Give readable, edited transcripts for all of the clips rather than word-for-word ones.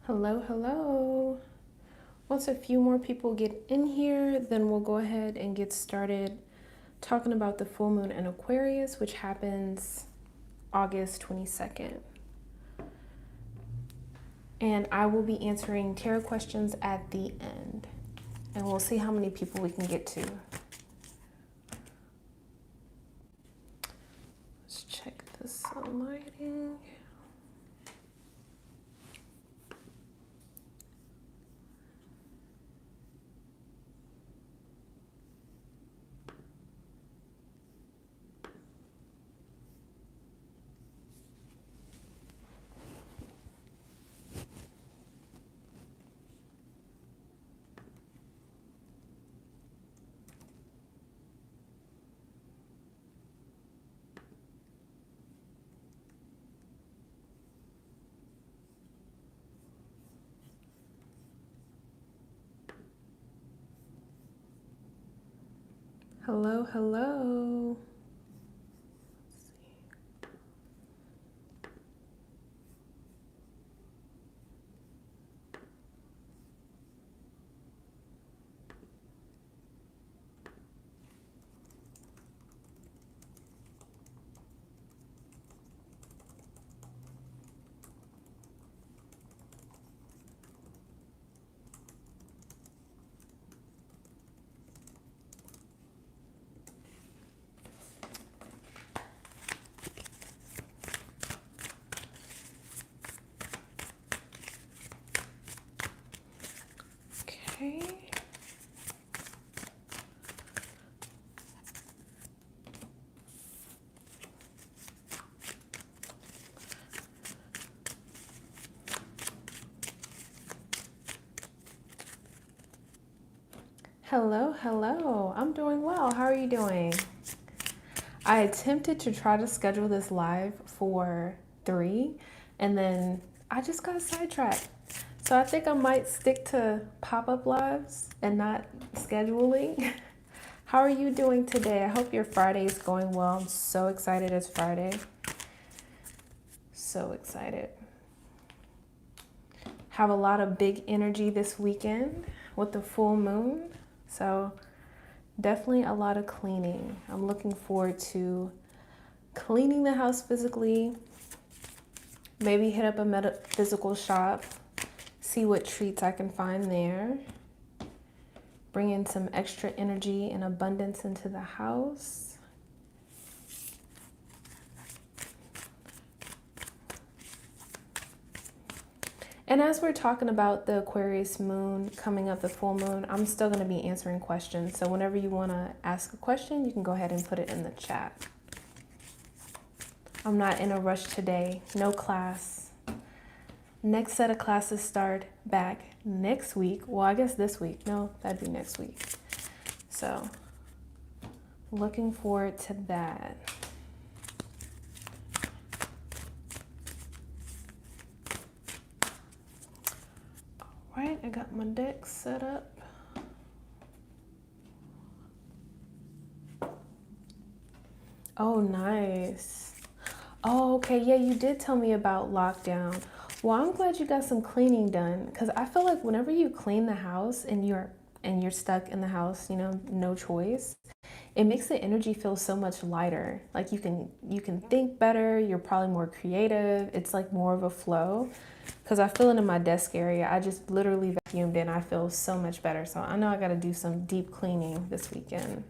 Hello, hello. Once a few more people get in here, then we'll go ahead and get started talking about the full moon in Aquarius, which happens August 22nd. And I will be answering tarot questions at the end. And we'll see how many people we can get to. Let's check this lighting. Hello, hello. Okay. Hello, hello. I'm doing well. How are you doing? I attempted to try to schedule this live for 3, and then I just got sidetracked. So I think I might stick to pop-up lives and not scheduling. How are you doing today? I hope your Friday is going well. I'm so excited it's Friday. So excited. Have a lot of big energy this weekend with the full moon. So definitely a lot of cleaning. I'm looking forward to cleaning the house physically. Maybe hit up a metaphysical shop. See what treats I can find there. Bring in some extra energy and abundance into the house. And as we're talking about the Aquarius moon coming up, the full moon, I'm still going to be answering questions. So whenever you want to ask a question, you can go ahead and put it in the chat. I'm not in a rush today. No class. Next set of classes start back next week. Well, I guess this week. No, that'd be next week. So looking forward to that. All right, I got my deck set up. Oh, nice. Oh, okay. Yeah, you did tell me about lockdown. Well, I'm glad you got some cleaning done, because I feel like whenever you clean the house and you're stuck in the house, you know, no choice, it makes the energy feel so much lighter. Like you can think better, you're probably more creative. It's like more of a flow. Because I feel it in my desk area. I just literally vacuumed and I feel so much better. So I know I got to do some deep cleaning this weekend.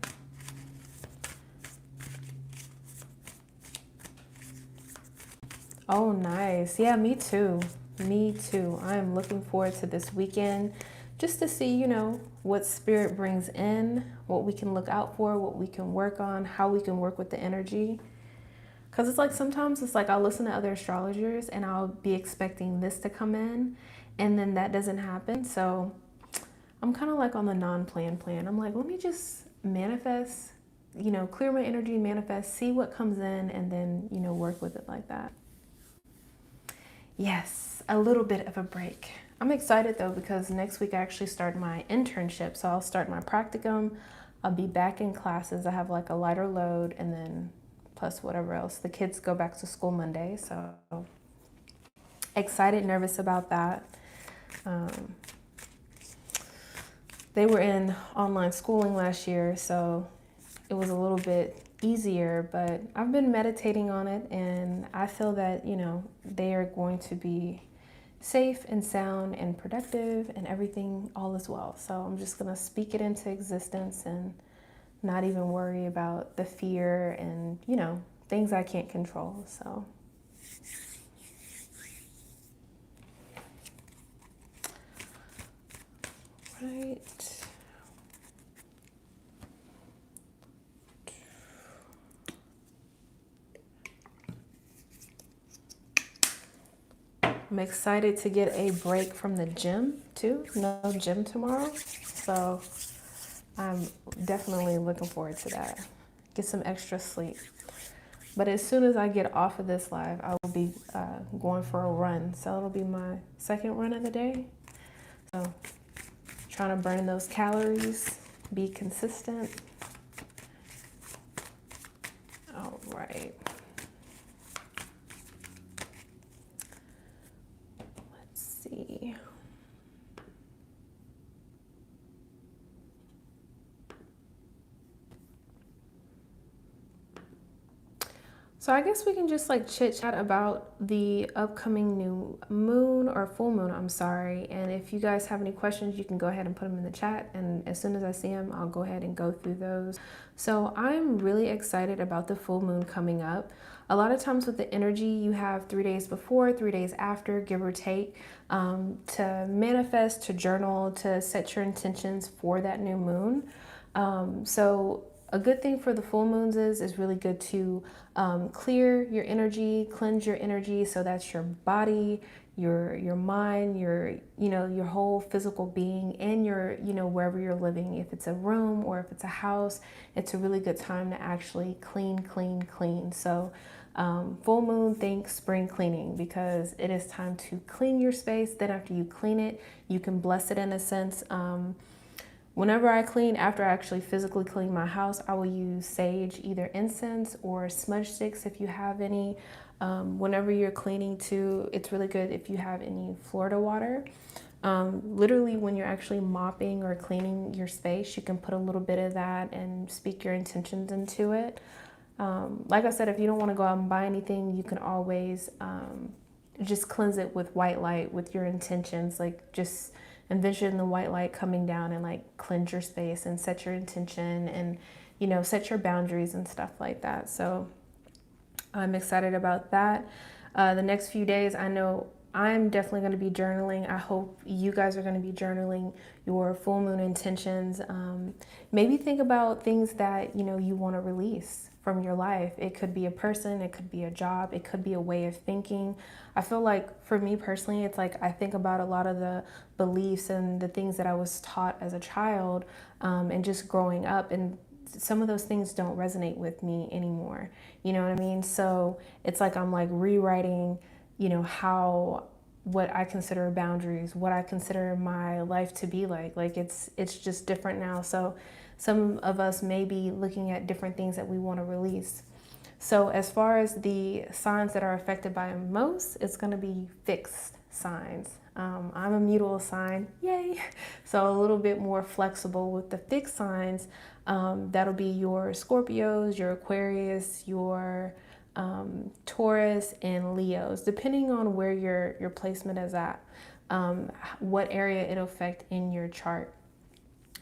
Oh, nice. Yeah, me too. Me too. I am looking forward to this weekend just to see, you know, what spirit brings in, what we can look out for, what we can work on, how we can work with the energy. Because it's like sometimes it's like I'll listen to other astrologers and I'll be expecting this to come in and then that doesn't happen. So I'm kind of like on the non-planned plan. I'm like, let me just manifest, you know, clear my energy, manifest, see what comes in, and then, you know, work with it like that. Yes, a little bit of a break. I'm excited though because next week I actually start my internship. So I'll start my practicum I'll be back in classes. I have like a lighter load, and then plus whatever else. The kids go back to school Monday, so excited, nervous about that. They were in online schooling last year, so it was a little bit easier, but I've been meditating on it, and I feel that, you know, they are going to be safe and sound and productive and everything all is well. So I'm just going to speak it into existence and not even worry about the fear and, you know, things I can't control. So right. I'm excited to get a break from the gym too. No gym tomorrow. So I'm definitely looking forward to that. Get some extra sleep. But as soon as I get off of this live, I will be going for a run. So it'll be my second run of the day. So trying to burn those calories, be consistent. All right. Let's see. So I guess we can just like chit chat about the upcoming new moon or full moon, I'm sorry. And if you guys have any questions, you can go ahead and put them in the chat. And as soon as I see them, I'll go ahead and go through those. So I'm really excited about the full moon coming up. A lot of times with the energy, you have 3 days before, 3 days after, give or take, to manifest, to journal, to set your intentions for that new moon. So a good thing for the full moons is really good to clear your energy, cleanse your energy. So that's your body, your mind, your whole physical being, and your, wherever you're living. If it's a room or if it's a house, it's a really good time to actually clean. So full moon, think spring cleaning, because it is time to clean your space. Then after you clean it, you can bless it in a sense. Whenever I clean, after I actually physically clean my house, I will use sage, either incense or smudge sticks if you have any. Whenever you're cleaning too, it's really good if you have any Florida water. Literally when you're actually mopping or cleaning your space, you can put a little bit of that and speak your intentions into it. Like I said, if you don't want to go out and buy anything, you can always just cleanse it with white light with your intentions. Like just envision the white light coming down and like cleanse your space and set your intention and, set your boundaries and stuff like that. So I'm excited about that. The next few days, I know I'm definitely going to be journaling. I hope you guys are going to be journaling your full moon intentions. Maybe think about things that, you want to release from your life. It could be a person, it could be a job, it could be a way of thinking. I feel like for me personally, it's like I think about a lot of the beliefs and the things that I was taught as a child and just growing up, and some of those things don't resonate with me anymore. You know what I mean? So it's like I'm like rewriting, what I consider boundaries, what I consider my life to be like. Like it's just different now. So some of us may be looking at different things that we want to release. So as far as the signs that are affected by most, it's going to be fixed signs. I'm a mutable sign, yay! So a little bit more flexible with the fixed signs. That'll be your Scorpios, your Aquarius, your Taurus, and Leos, depending on where your placement is at, what area it'll affect in your chart.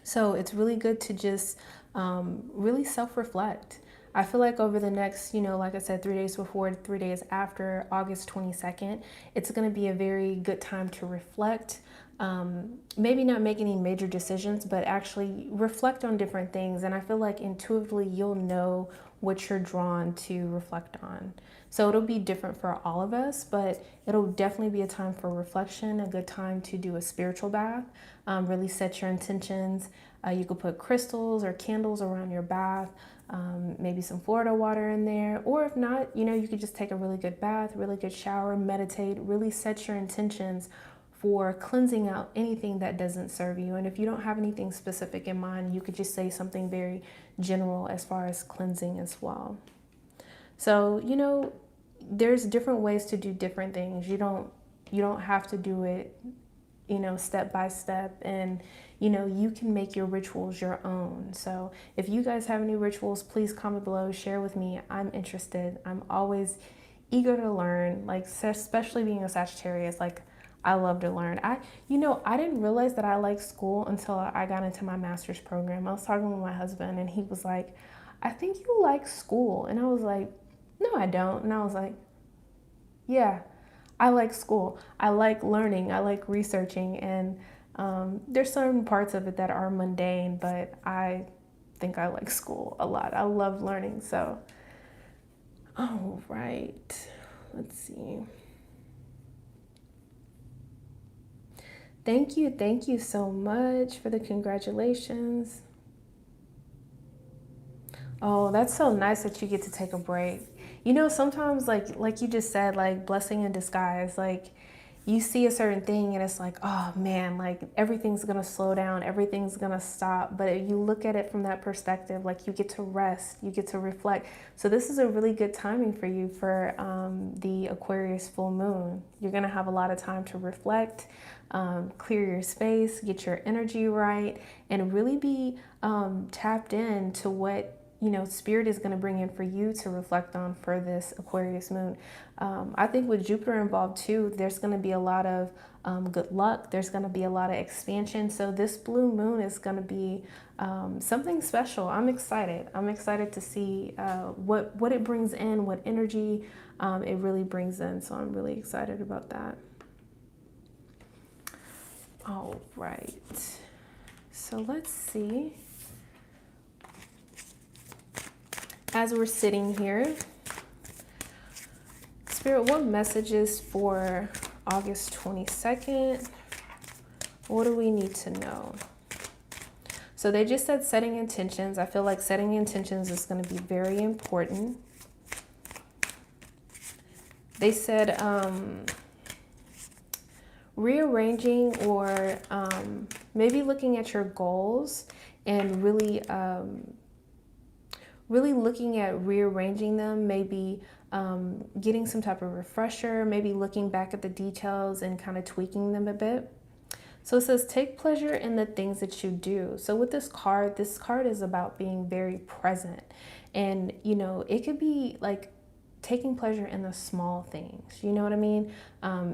So it's really good to just really self-reflect. I feel like over the next, like I said, 3 days before, 3 days after August 22nd, it's going to be a very good time to reflect. Maybe not make any major decisions, but actually reflect on different things. And I feel like intuitively you'll know what you're drawn to reflect on. So it'll be different for all of us, but it'll definitely be a time for reflection, a good time to do a spiritual bath, really set your intentions. You could put crystals or candles around your bath, maybe some Florida water in there, or if not, you could just take a really good bath, really good shower, meditate, really set your intentions for cleansing out anything that doesn't serve you. And if you don't have anything specific in mind, you could just say something very general as far as cleansing as well. So, you know, there's different ways to do different things. You don't have to do it, you know, step by step, and you know, you can make your rituals your own. So if you guys have any rituals, please comment below, share with me. I'm interested. I'm always eager to learn, like especially being a Sagittarius, like I love to learn. I didn't realize that I liked school until I got into my master's program. I was talking with my husband and he was like, I think you like school. And I was like, no, I don't. And I was like, yeah, I like school. I like learning. I like researching. And there's certain parts of it that are mundane, but I think I like school a lot. I love learning. So, all right, let's see. Thank you so much for the congratulations. Oh, that's so nice that you get to take a break. You know, sometimes like you just said, like blessing in disguise, like you see a certain thing and it's like, oh man, like everything's gonna slow down, everything's gonna stop. But if you look at it from that perspective, like you get to rest, you get to reflect. So this is a really good timing for you for the Aquarius full moon. You're gonna have a lot of time to reflect, clear your space, get your energy right, and really be tapped in to what, you know, spirit is going to bring in for you to reflect on for this Aquarius moon. I think with Jupiter involved too, there's going to be a lot of good luck. There's going to be a lot of expansion. So this blue moon is going to be something special. I'm excited. I'm excited to see what it brings in, what energy it really brings in. So I'm really excited about that. All right. So let's see. As we're sitting here, Spirit, what messages for August 22nd? What do we need to know? So they just said setting intentions. I feel like setting intentions is going to be very important. They said rearranging or maybe looking at your goals and really looking at rearranging them, maybe getting some type of refresher, maybe looking back at the details and kind of tweaking them a bit. So it says take pleasure in the things that you do. So with this card is about being very present. And, you know, it could be like taking pleasure in the small things, you know what I mean?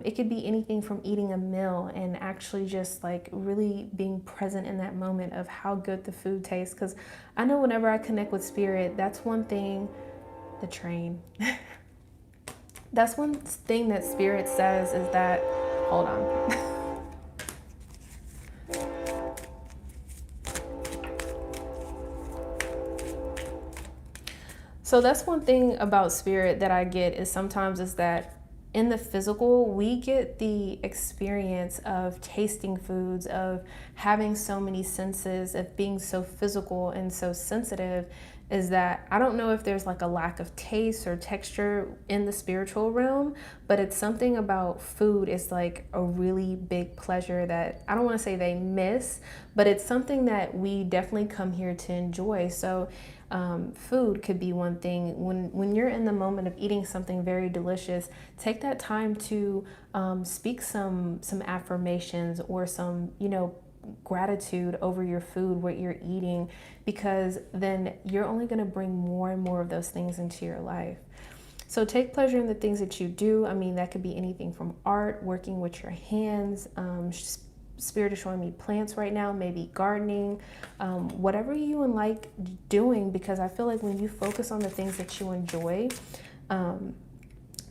It could be anything from eating a meal and actually just like really being present in that moment of how good the food tastes. Because I know whenever I connect with spirit, that's one thing, the train. That's one thing that spirit says is that, hold on. So that's one thing about spirit that I get is sometimes is that in the physical, we get the experience of tasting foods, of having so many senses, of being so physical and so sensitive, is that I don't know if there's like a lack of taste or texture in the spiritual realm, but it's something about food is like a really big pleasure that I don't want to say they miss, but it's something that we definitely come here to enjoy. So food could be one thing. When you're in the moment of eating something very delicious, take that time to speak some affirmations or some, you know, gratitude over your food, what you're eating, because then you're only going to bring more and more of those things into your life. So take pleasure in the things that you do. I mean, that could be anything from art, working with your hands. Spirit is showing me plants right now, maybe gardening, whatever you like doing, because I feel like when you focus on the things that you enjoy,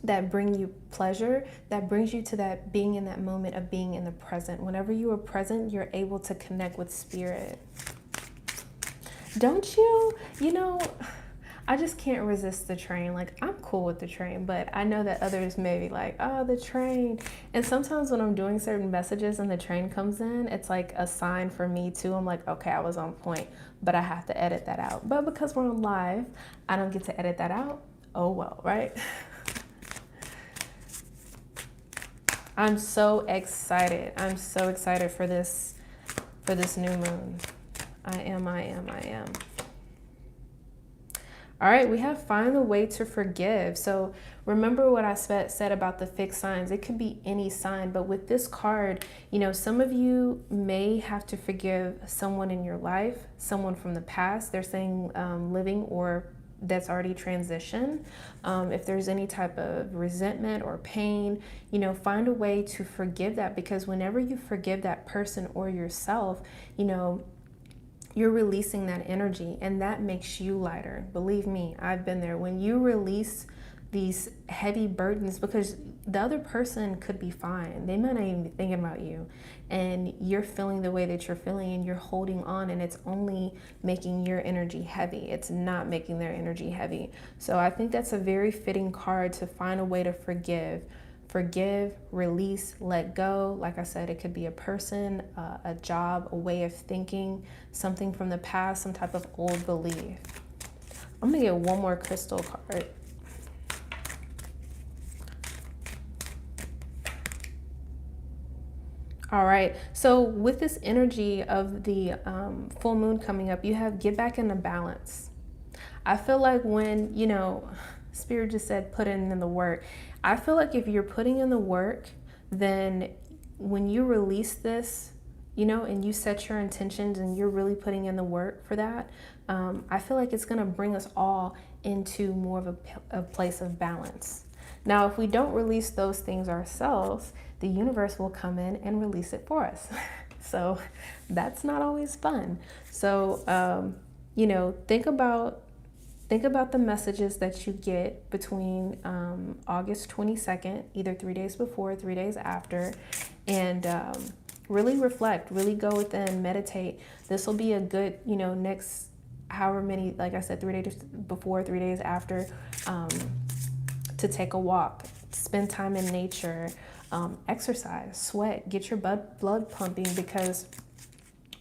that bring you pleasure, that brings you to that being in that moment of being in the present. Whenever you are present, you're able to connect with spirit. Don't you? You know, I just can't resist the train. Like, I'm cool with the train, but I know that others may be like, oh, the train. And sometimes when I'm doing certain messages and the train comes in, it's like a sign for me too. I'm like, okay, I was on point, but I have to edit that out. But because we're on live, I don't get to edit that out. Oh, well, right? I'm so excited. I'm so excited for this new moon. I am. All right, we have find a way to forgive. So remember what I said about the fixed signs. It could be any sign, but with this card, you know, some of you may have to forgive someone in your life, someone from the past. They're saying living or that's already transitioned. If there's any type of resentment or pain, you know, find a way to forgive that, because whenever you forgive that person or yourself, you know, you're releasing that energy and that makes you lighter. Believe me, I've been there. When you release these heavy burdens, because the other person could be fine, they might not even be thinking about you, and you're feeling the way that you're feeling and you're holding on, and it's only making your energy heavy. It's not making their energy heavy. So I think that's a very fitting card to find a way to forgive, release, let go. Like I said, it could be a person, a job, a way of thinking, something from the past, some type of old belief. I'm gonna get one more crystal card. All right, so with this energy of the full moon coming up, you have get back into balance. I feel like when, you know, Spirit just said put in the work. I feel like if you're putting in the work, then when you release this, you know, and you set your intentions and you're really putting in the work for that, I feel like it's going to bring us all into more of a place of balance. Now, if we don't release those things ourselves, the universe will come in and release it for us. So that's not always fun. So, you know, think about the messages that you get between August 22nd, either 3 days before, 3 days after, and really reflect, really go within, meditate. This will be a good, you know, next however many, like I said, 3 days before, 3 days after, to take a walk, spend time in nature, exercise, sweat, get your blood pumping, because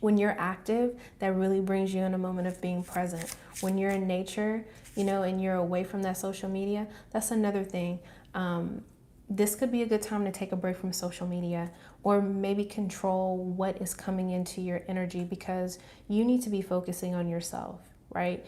when you're active, that really brings you in a moment of being present. When you're in nature, you know, and you're away from that social media, that's another thing. This could be a good time to take a break from social media, or maybe control what is coming into your energy, because you need to be focusing on yourself, right?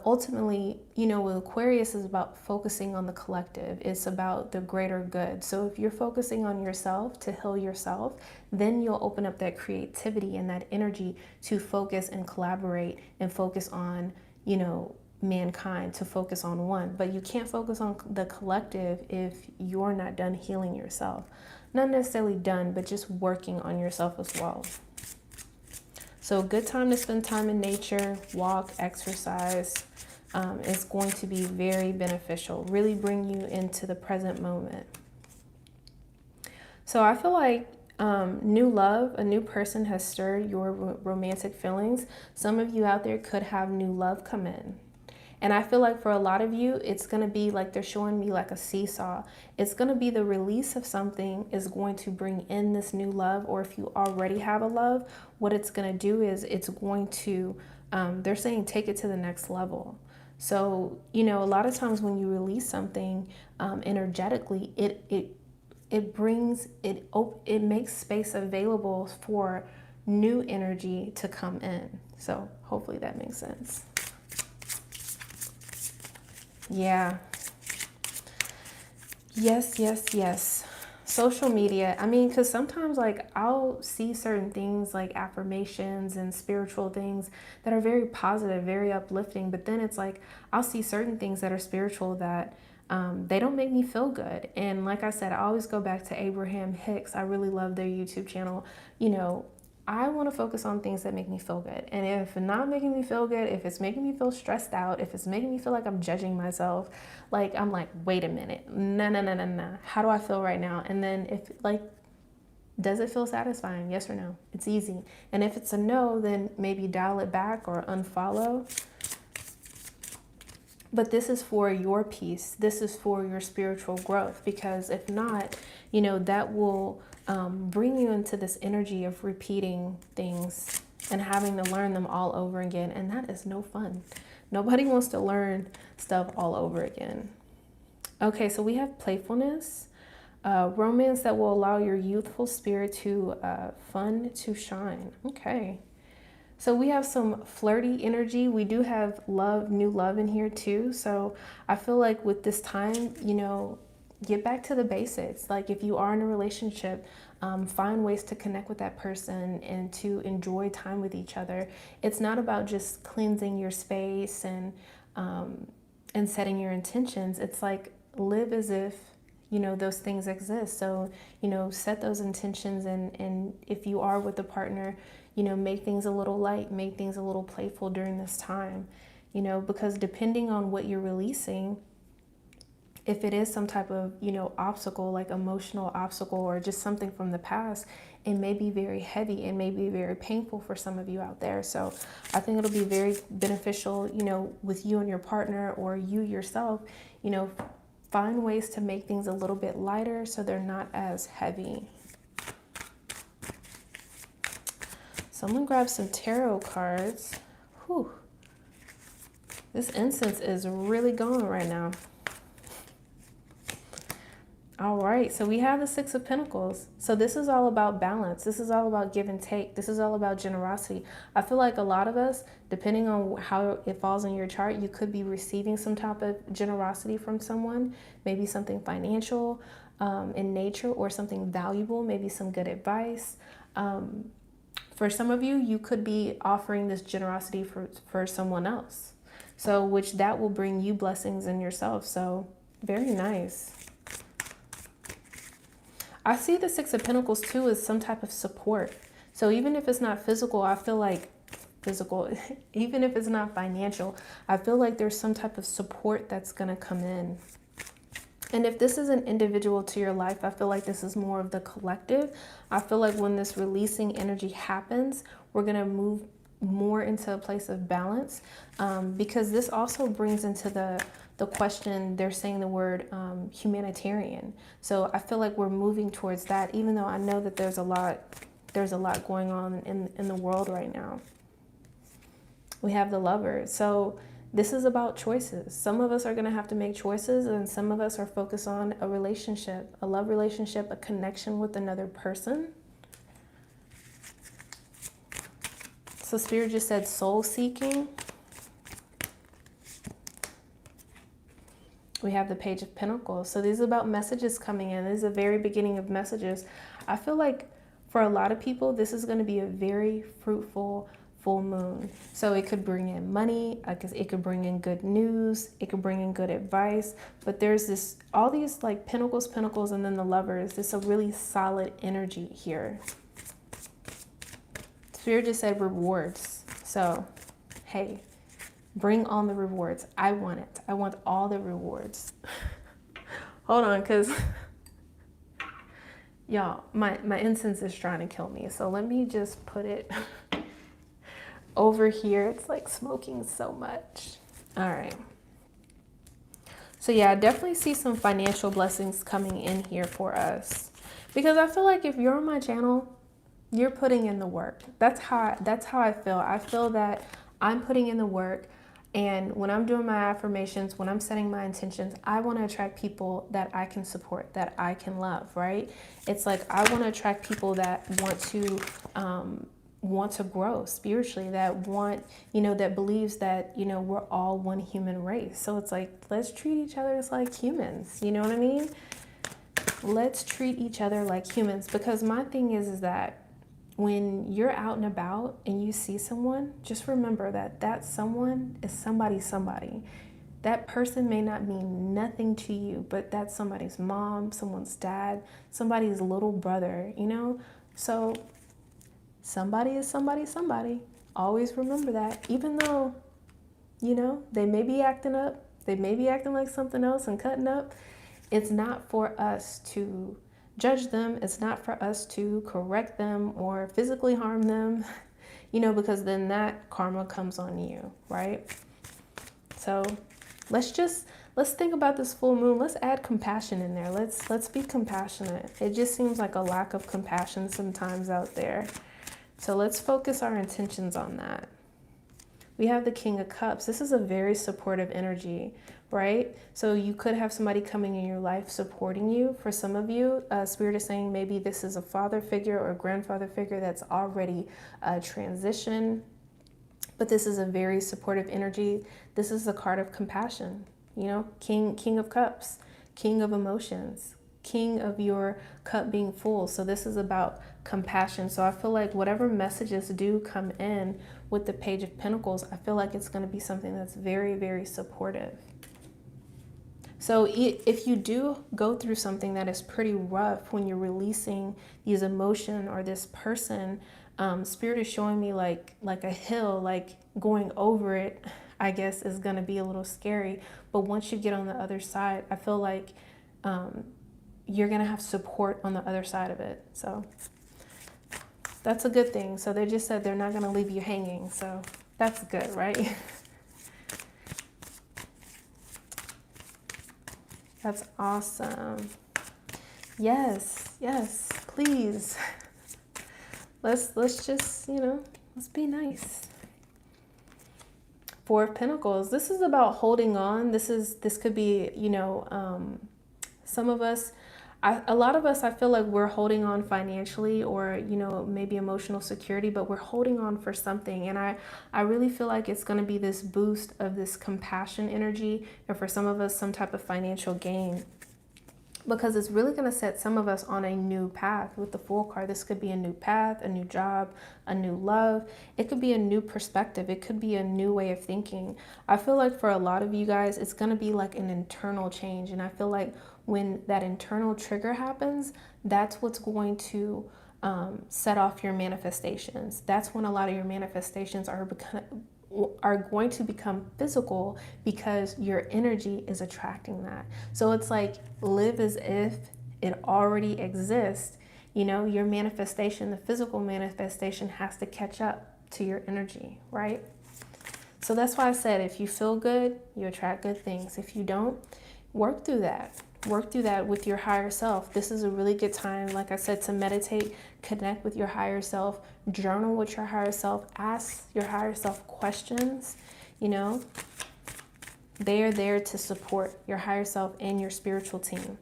Ultimately, you know, with Aquarius is about focusing on the collective. It's about the greater good. So if you're focusing on yourself to heal yourself, then you'll open up that creativity and that energy to focus and collaborate and focus on, you know, mankind, to focus on one. But you can't focus on the collective if you're not done healing yourself. Not necessarily done, but just working on yourself as well. So good time to spend time in nature, walk, exercise. It's going to be very beneficial, really bring you into the present moment. So I feel like new love, a new person has stirred your romantic feelings. Some of you out there could have new love come in. And I feel like for a lot of you, it's going to be like they're showing me like a seesaw. It's going to be the release of something is going to bring in this new love. Or if you already have a love, what it's going to do is it's going to, they're saying take it to the next level. So, you know, a lot of times when you release something energetically, it makes space available for new energy to come in. So hopefully that makes sense. Yeah. Yes. Social media. I mean, because sometimes like I'll see certain things like affirmations and spiritual things that are very positive, very uplifting. But then it's like I'll see certain things that are spiritual that they don't make me feel good. And like I said, I always go back to Abraham Hicks. I really love their YouTube channel. You know, I want to focus on things that make me feel good. And if it's not making me feel good, if it's making me feel stressed out, if it's making me feel like I'm judging myself, like I'm like, wait a minute, no. How do I feel right now? And then if like, does it feel satisfying? Yes or no? It's easy. And if it's a no, then maybe dial it back or unfollow. But this is for your peace. This is for your spiritual growth, because if not, you know, that will bring you into this energy of repeating things and having to learn them all over again. And that is no fun. Nobody wants to learn stuff all over again. Okay, so we have playfulness. Romance that will allow your youthful spirit to fun to shine. Okay. So we have some flirty energy. We do have love, new love in here too. So I feel like with this time, you know, get back to the basics. Like if you are in a relationship, find ways to connect with that person and to enjoy time with each other. It's not about just cleansing your space and setting your intentions. It's like live as if, you know, those things exist. So, you know, set those intentions, and if you are with a partner, you know, make things a little light, make things a little playful during this time, you know, because depending on what you're releasing, if it is some type of, you know, obstacle, like emotional obstacle or just something from the past, it may be very heavy. It may be very painful for some of you out there. So I think it'll be very beneficial, you know, with you and your partner or you yourself, you know, find ways to make things a little bit lighter so they're not as heavy. So I'm going to grab some tarot cards. Whew. This incense is really going right now. All right, so we have the Six of Pentacles. So this is all about balance. This is all about give and take. This is all about generosity. I feel like a lot of us, depending on how it falls in your chart, you could be receiving some type of generosity from someone, maybe something financial in nature or something valuable, maybe some good advice. For some of you, you could be offering this generosity for someone else. So which that will bring you blessings in yourself. So very nice. I see the Six of Pentacles too as some type of support. So even if it's not physical, I feel like even if it's not financial, I feel like there's some type of support that's going to come in. And if this is an individual to your life, I feel like this is more of the collective. I feel like when this releasing energy happens, we're going to move more into a place of balance, because this also brings into the question, they're saying the word humanitarian. So I feel like we're moving towards that, even though I know that there's a lot going on in the world right now. We have the Lovers. So this is about choices. Some of us are going to have to make choices, and some of us are focused on a relationship, a love relationship, a connection with another person. So Spirit just said soul seeking. We have the Page of Pentacles. So these are about messages coming in. This is the very beginning of messages. I feel like for a lot of people, this is going to be a very fruitful full moon. So it could bring in money. I guess it could bring in good news. It could bring in good advice. But there's this, all these like pentacles, and then the Lovers. This is a really solid energy here. Spirit just said rewards. So, hey, bring on the rewards. I want it. I want all the rewards. Hold on, because y'all, my incense is trying to kill me. So let me just put it over here. It's like smoking so much. All right. So yeah, I definitely see some financial blessings coming in here for us, because I feel like if you're on my channel, you're putting in the work. That's how I feel. I feel that I'm putting in the work. And when I'm doing my affirmations, when I'm setting my intentions, I want to attract people that I can support, that I can love, right? It's like I want to attract people that want to grow spiritually, that want, you know, that believes that, you know, we're all one human race. So it's like, let's treat each other as like humans. You know what I mean? Let's treat each other like humans, because my thing is that when you're out and about and you see someone, just remember that that someone is somebody. That person may not mean nothing to you, but that's somebody's mom, someone's dad, somebody's little brother, you know? So somebody is somebody. Always remember that. Even though, you know, they may be acting up, they may be acting like something else and cutting up, it's not for us to judge them. It's not for us to correct them or physically harm them, you know, because then that karma comes on you, right? So let's think about this full moon. Let's add compassion in there. Let's be compassionate. It just seems like a lack of compassion sometimes out there. So let's focus our intentions on that. We have the King of Cups. This is a very supportive energy, right? So you could have somebody coming in your life supporting you. For some of you, Spirit is saying maybe this is a father figure or a grandfather figure that's already transitioned. But this is a very supportive energy. This is a card of compassion, you know, King of Cups, King of emotions, King of your cup being full. So this is about compassion. So I feel like whatever messages do come in with the Page of Pentacles, I feel like it's going to be something that's very, very supportive. So if you do go through something that is pretty rough when you're releasing these emotion or this person, Spirit is showing me like a hill, like going over it, I guess, is going to be a little scary. But once you get on the other side, I feel like you're going to have support on the other side of it. So that's a good thing. So they just said they're not going to leave you hanging. So that's good, right? That's awesome. Yes, yes, please. Let's just, you know, let's be nice. Four of Pentacles. This is about holding on. This could be, you know, some of us, a lot of us, I feel like we're holding on financially or, you know, maybe emotional security, but we're holding on for something. And I really feel like it's going to be this boost of this compassion energy. And for some of us, some type of financial gain. Because it's really going to set some of us on a new path with the Fool card. This could be a new path, a new job, a new love. It could be a new perspective. It could be a new way of thinking. I feel like for a lot of you guys, it's going to be like an internal change. And I feel like when that internal trigger happens, that's what's going to set off your manifestations. That's when a lot of your manifestations are going to become physical because your energy is attracting that. So it's like live as if it already exists. You know, your manifestation, the physical manifestation has to catch up to your energy, right? So that's why I said if you feel good, you attract good things. If you don't, work through that. Work through that with your higher self. This is a really good time, like I said, to meditate, connect with your higher self, journal with your higher self, ask your higher self questions. You know, they are there to support your higher self and your spiritual team.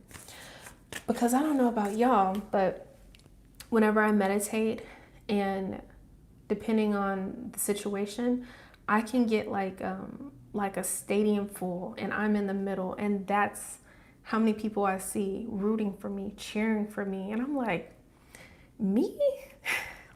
Because I don't know about y'all, but whenever I meditate and depending on the situation, I can get like a stadium full and I'm in the middle, and that's how many people I see rooting for me, cheering for me. And I'm like, me?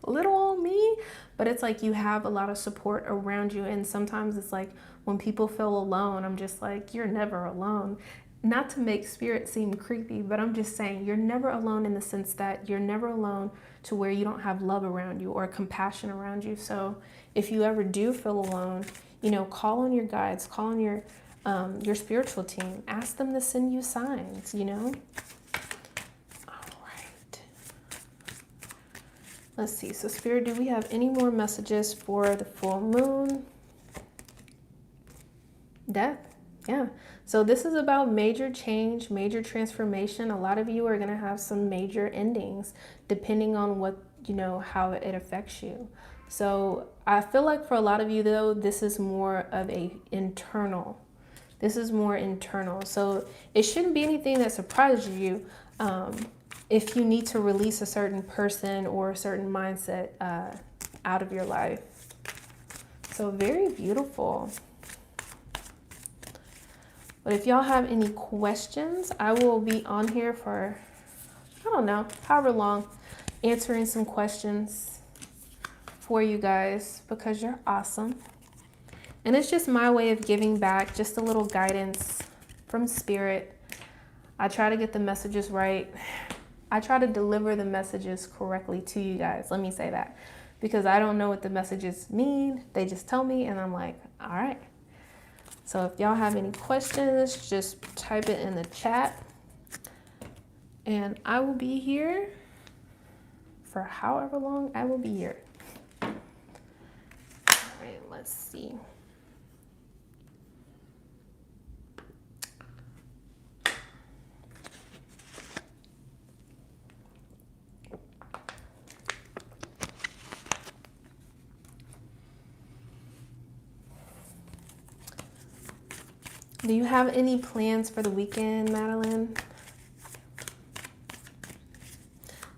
Little old me? But it's like you have a lot of support around you. And sometimes it's like when people feel alone, I'm just like, you're never alone. Not to make spirit seem creepy, but I'm just saying you're never alone in the sense that you're never alone to where you don't have love around you or compassion around you. So if you ever do feel alone, you know, call on your guides, call on your spiritual team. Ask them to send you signs, you know? All right. Let's see. So Spirit, do we have any more messages for the full moon? Death. Yeah. So this is about major change, major transformation. A lot of you are going to have some major endings depending on what, you know, how it affects you. So I feel like for a lot of you, though, this is more of a internal. This is more internal. So it shouldn't be anything that surprises you if you need to release a certain person or a certain mindset out of your life. So very beautiful. But if y'all have any questions, I will be on here for, I don't know, however long, answering some questions for you guys because you're awesome. And it's just my way of giving back, just a little guidance from Spirit. I try to get the messages right. I try to deliver the messages correctly to you guys. Let me say that. Because I don't know what the messages mean. They just tell me and I'm like, all right. So if y'all have any questions, just type it in the chat. And I will be here for however long I will be here. All right, let's see. Do you have any plans for the weekend, Madeline?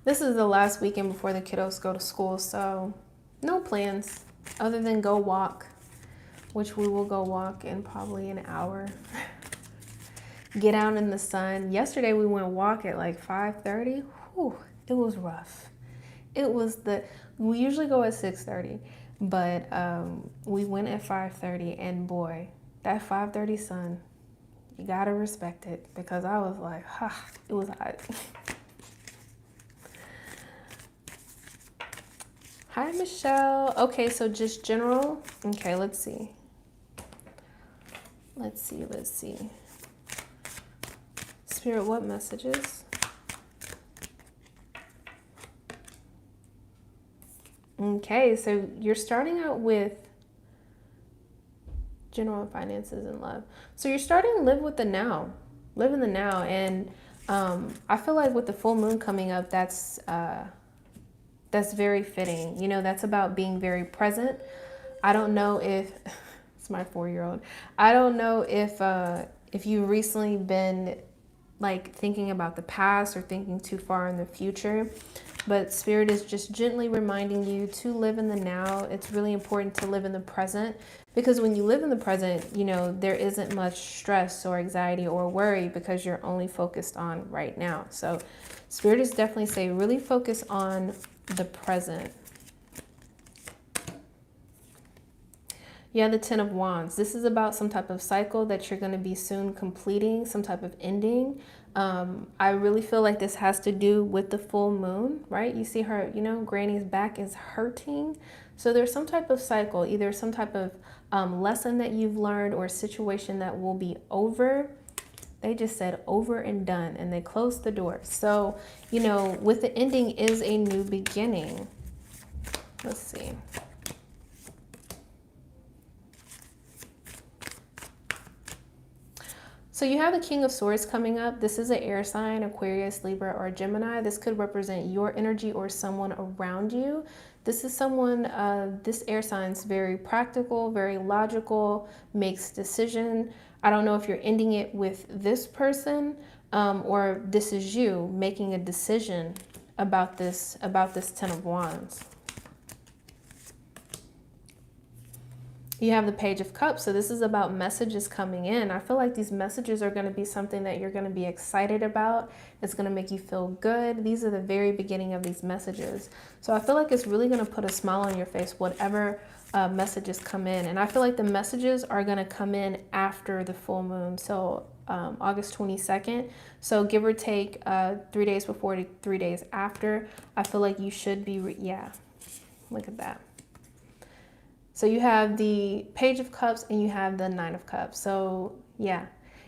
This is the last weekend before the kiddos go to school, so no plans other than go walk, which we will go walk in probably an hour. Get out in the sun. Yesterday we went walk at like 5:30. Whew, it was rough. We usually go at 6:30, but we went at 5:30, and boy, that 5:30 sun, you gotta respect it, because I was like, it was hot. Hi, Michelle. Okay, so just general. Okay, let's see. Spirit, what messages? Okay, so you're starting out with general finances and love. So you're starting to live with the now. Live in the now. And I feel like with the full moon coming up, that's very fitting. You know, that's about being very present. I don't know if it's my 4-year-old. I don't know if you've recently been like thinking about the past or thinking too far in the future, but Spirit is just gently reminding you to live in the now. It's really important to live in the present, because when you live in the present, you know, there isn't much stress or anxiety or worry, because you're only focused on right now. So Spirit is definitely saying really focus on the present. Yeah, the 10 of Wands. This is about some type of cycle that you're going to be soon completing, some type of ending. I really feel like this has to do with the full moon, right? You see her, you know, Granny's back is hurting. So there's some type of cycle, either some type of lesson that you've learned or a situation that will be over. They just said over and done, and they closed the door. So, you know, with the ending is a new beginning. Let's see. So you have the King of Swords coming up. This is an air sign, Aquarius, Libra, or Gemini. This could represent your energy or someone around you. This is someone, this air sign's very practical, very logical, makes decision. I don't know if you're ending it with this person or this is you making a decision about this 10 of Wands. You have the Page of Cups. So this is about messages coming in. I feel like these messages are going to be something that you're going to be excited about. It's going to make you feel good. These are the very beginning of these messages. So I feel like it's really going to put a smile on your face, whatever messages come in. And I feel like the messages are going to come in after the full moon. So August 22nd. So give or take 3 days before to 3 days after. I feel like you should be, yeah, look at that. So you have the Page of Cups and you have the 9 of Cups. So yeah.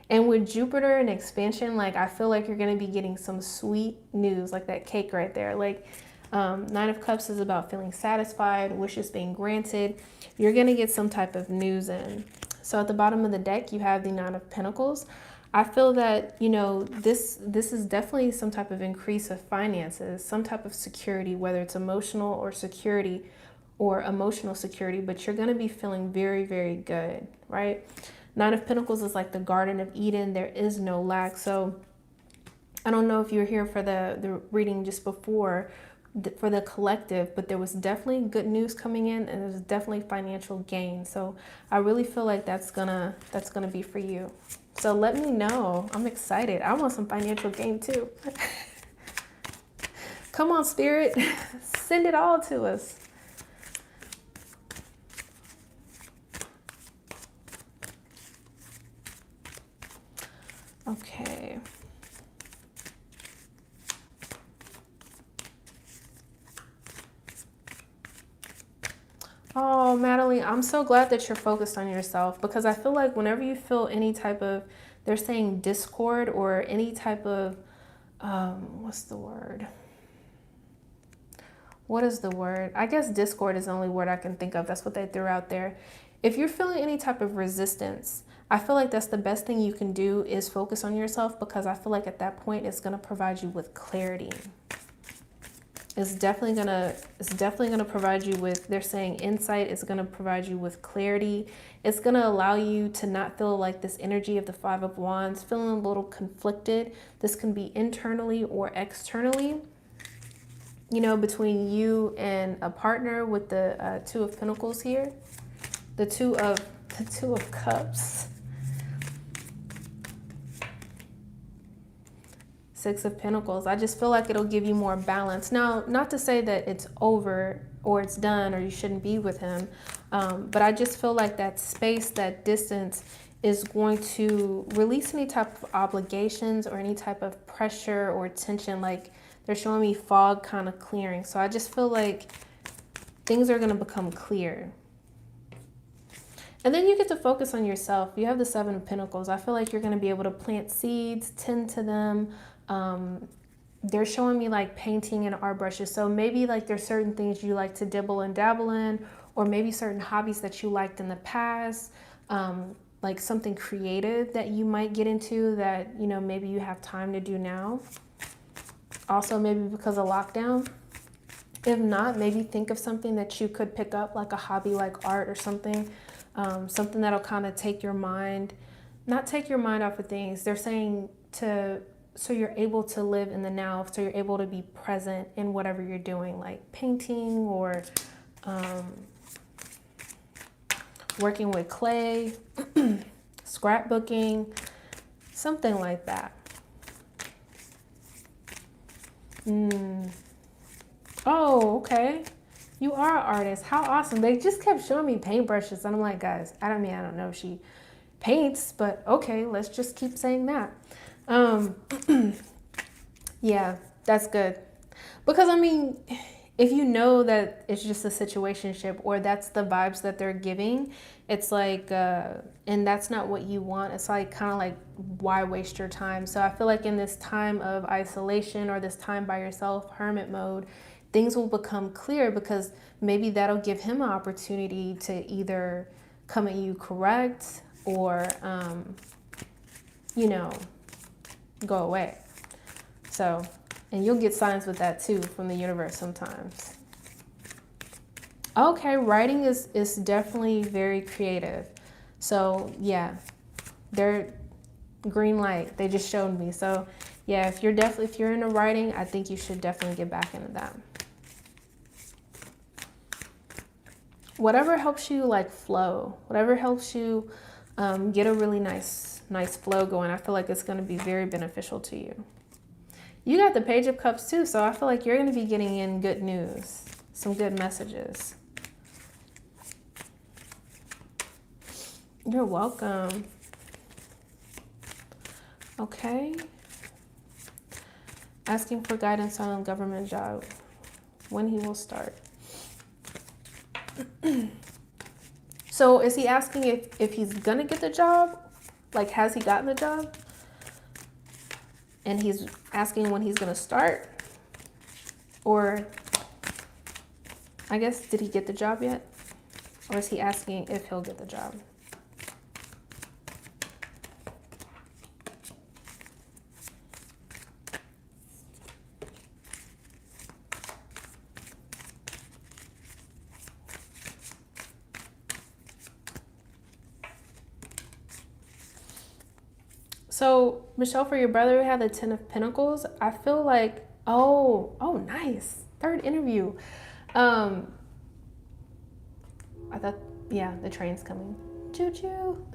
And with Jupiter and expansion, like I feel like you're going to be getting some sweet news, like that cake right there. Like 9 of Cups is about feeling satisfied, wishes being granted. You're going to get some type of news in. So at the bottom of the deck, you have the 9 of Pentacles. I feel that, you know, this is definitely some type of increase of finances, some type of security, whether it's emotional or security, or emotional security, but you're going to be feeling very, very good, right? 9 of Pentacles is like the Garden of Eden. There is no lack. So I don't know if you were here for the reading just before for the collective, but there was definitely good news coming in, and there's definitely financial gain. So I really feel like that's gonna be for you. So let me know. I'm excited. I want some financial gain too. Come on, Spirit, send it all to us. Okay. Oh, Madeline, I'm so glad that you're focused on yourself, because I feel like whenever you feel any type of, they're saying discord or any type of, what's the word? What is the word? I guess discord is the only word I can think of. That's what they threw out there. If you're feeling any type of resistance, I feel like that's the best thing you can do is focus on yourself, because I feel like at that point it's going to provide you with clarity. It's definitely gonna provide you with, they're saying, insight. It's gonna provide you with clarity. It's gonna allow you to not feel like this energy of the Five of Wands, feeling a little conflicted. This can be internally or externally, you know, between you and a partner with the Two of Pentacles here, the Two of Cups, Six of Pentacles. I just feel like it'll give you more balance. Now, not to say that it's over or it's done or you shouldn't be with him, but I just feel like that space, that distance is going to release any type of obligations or any type of pressure or tension. Like, they're showing me fog kind of clearing. So I just feel like things are going to become clear. And then you get to focus on yourself. You have the Seven of Pentacles. I feel like you're going to be able to plant seeds, tend to them. They're showing me like painting and art brushes. So maybe like there's certain things you like to dibble and dabble in, or maybe certain hobbies that you liked in the past, like something creative that you might get into that, you know, maybe you have time to do now. Also, maybe because of lockdown. If not, maybe think of something that you could pick up, like a hobby like art or something, something that'll kind of take your mind, not take your mind off of things. They're saying so you're able to live in the now, so you're able to be present in whatever you're doing, like painting or working with clay, scrapbooking, something like that. Oh, okay. You are an artist. How awesome. They just kept showing me paintbrushes. And I'm like, guys, I don't know if she paints, but okay, let's just keep saying that. Yeah, that's good. Because I mean, if you know that it's just a situationship or that's the vibes that they're giving, it's like, and that's not what you want. It's like kind of like, why waste your time? So I feel like in this time of isolation or this time by yourself, hermit mode, things will become clear, because maybe that'll give him an opportunity to either come at you correct or, you know, go away. So, and you'll get signs with that too from the universe sometimes. Okay, writing is definitely very creative. So yeah, they're green light. They just showed me. So yeah, if you're into writing, I think you should definitely get back into that. Whatever helps you like flow, whatever helps you get a really nice flow going, I feel like it's going to be very beneficial to you. You got the Page of Cups too, so I feel like you're going to be getting in good news, some good messages. You're welcome. Okay. Asking for guidance on a government job, when he will start. So is he asking if he's gonna get the job? Like, has he gotten the job? And he's asking when he's gonna start? Or, I guess, did he get the job yet? Or is he asking if he'll get the job? So, Michelle, for your brother who had the Ten of Pentacles, I feel like, oh, nice. Third interview. I thought, yeah, the train's coming. Choo-choo.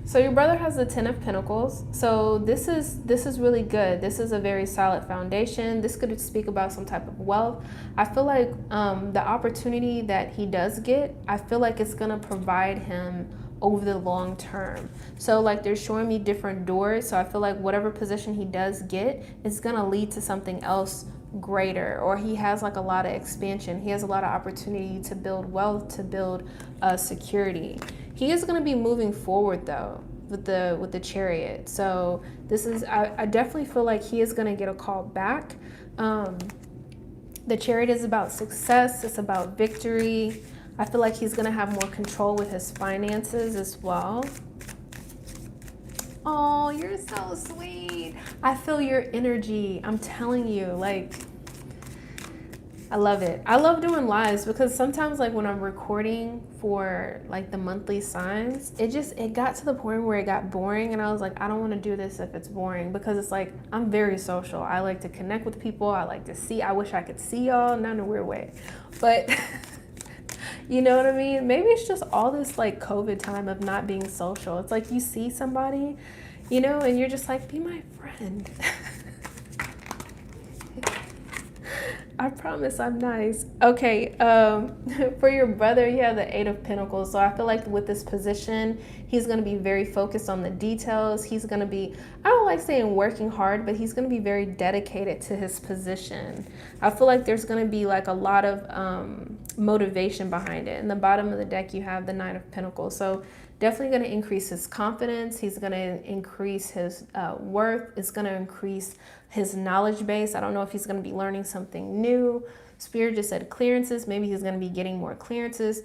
So your brother has the Ten of Pentacles. So this is really good. This is a very solid foundation. This could speak about some type of wealth. I feel like the opportunity that he does get, I feel like it's gonna provide him over the long term. So like they're showing me different doors. So I feel like whatever position he does get is gonna lead to something else greater, or he has like a lot of expansion. He has a lot of opportunity to build wealth, to build security. He is going to be moving forward though with the Chariot. So this is, I definitely feel like he is going to get a call back. The Chariot is about success. It's about victory. I feel like he's going to have more control with his finances as well. Oh, you're so sweet. I feel your energy. I'm telling you, like, I love it. I love doing lives because sometimes, like, when I'm recording for like the monthly signs, it got to the point where it got boring, and I was like, I don't want to do this if it's boring, because it's like, I'm very social. I like to connect with people. I like to see. I wish I could see y'all, not in a weird way, but you know what I mean? Maybe it's just all this like COVID time of not being social. It's like you see somebody, you know, and you're just like, be my friend. I promise I'm nice. Okay, for your brother, you have the Eight of Pentacles. So I feel like with this position, he's going to be very focused on the details. He's going to be, I don't like saying working hard, but he's going to be very dedicated to his position. I feel like there's going to be like a lot of motivation behind it. In the bottom of the deck, you have the Nine of Pentacles. So definitely going to increase his confidence. He's going to increase his worth. It's going to increase his knowledge base. I don't know if he's going to be learning something new. Spirit just said clearances. Maybe he's going to be getting more clearances.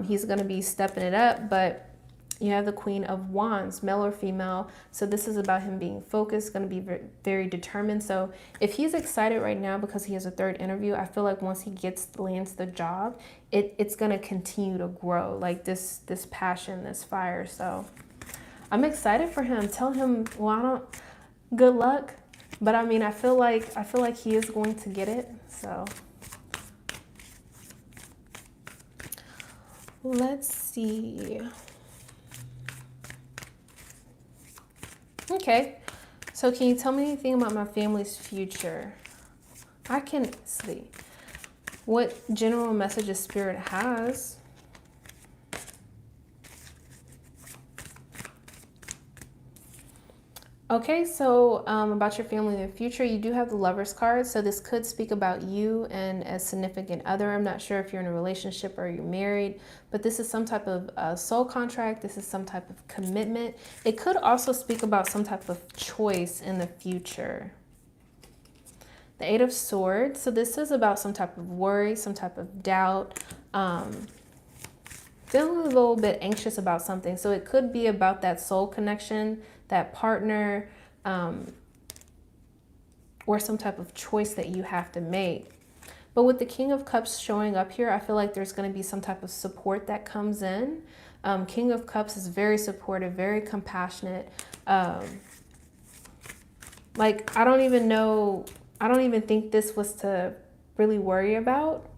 He's going to be stepping it up. But you have the Queen of Wands, male or female. So this is about him being focused, going to be very determined. So if he's excited right now because he has a third interview, I feel like once he lands the job, it's going to continue to grow, like this passion, this fire. So I'm excited for him. Tell him, well, good luck. But I mean, I feel like he is going to get it. So let's see. Okay, so can you tell me anything about my family's future? I can see what general messages Spirit has. Okay, so about your family in the future, you do have the Lovers card. So this could speak about you and a significant other. I'm not sure if you're in a relationship or you're married, but this is some type of soul contract. This is some type of commitment. It could also speak about some type of choice in the future. The Eight of Swords. So this is about some type of worry, some type of doubt, feeling a little bit anxious about something. So it could be about that soul connection, that partner, or some type of choice that you have to make. But with the King of Cups showing up here, I feel like there's going to be some type of support that comes in. King of Cups is very supportive, very compassionate. Like, I don't even think this was to really worry about.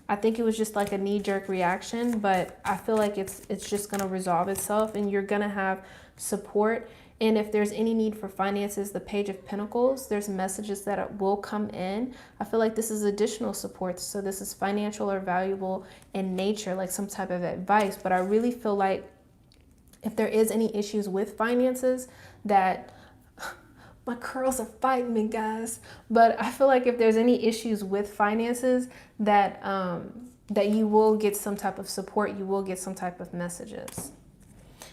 I think it was just like a knee-jerk reaction, but I feel like it's just going to resolve itself, and you're going to have support. And if there's any need for finances, the Page of Pentacles, there's messages that will come in. I feel like this is additional support. So this is financial or valuable in nature, like some type of advice. But I really feel like if there is any issues with finances, that my curls are fighting me, guys. But I feel like if there's any issues with finances, that that you will get some type of support. You will get some type of messages.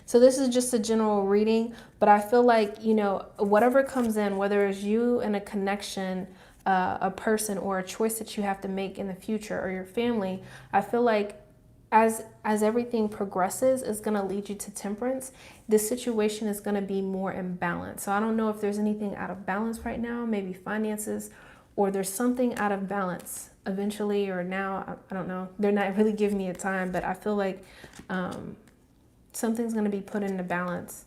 So this is just a general reading, but I feel like, you know, whatever comes in, whether it's you and a connection, a person, or a choice that you have to make in the future, or your family, I feel like as everything progresses, is going to lead you to temperance. This situation is going to be more in balance. So I don't know if there's anything out of balance right now, maybe finances, or there's something out of balance eventually, or now, I don't know. They're not really giving me a time, but I feel like something's going to be put into balance.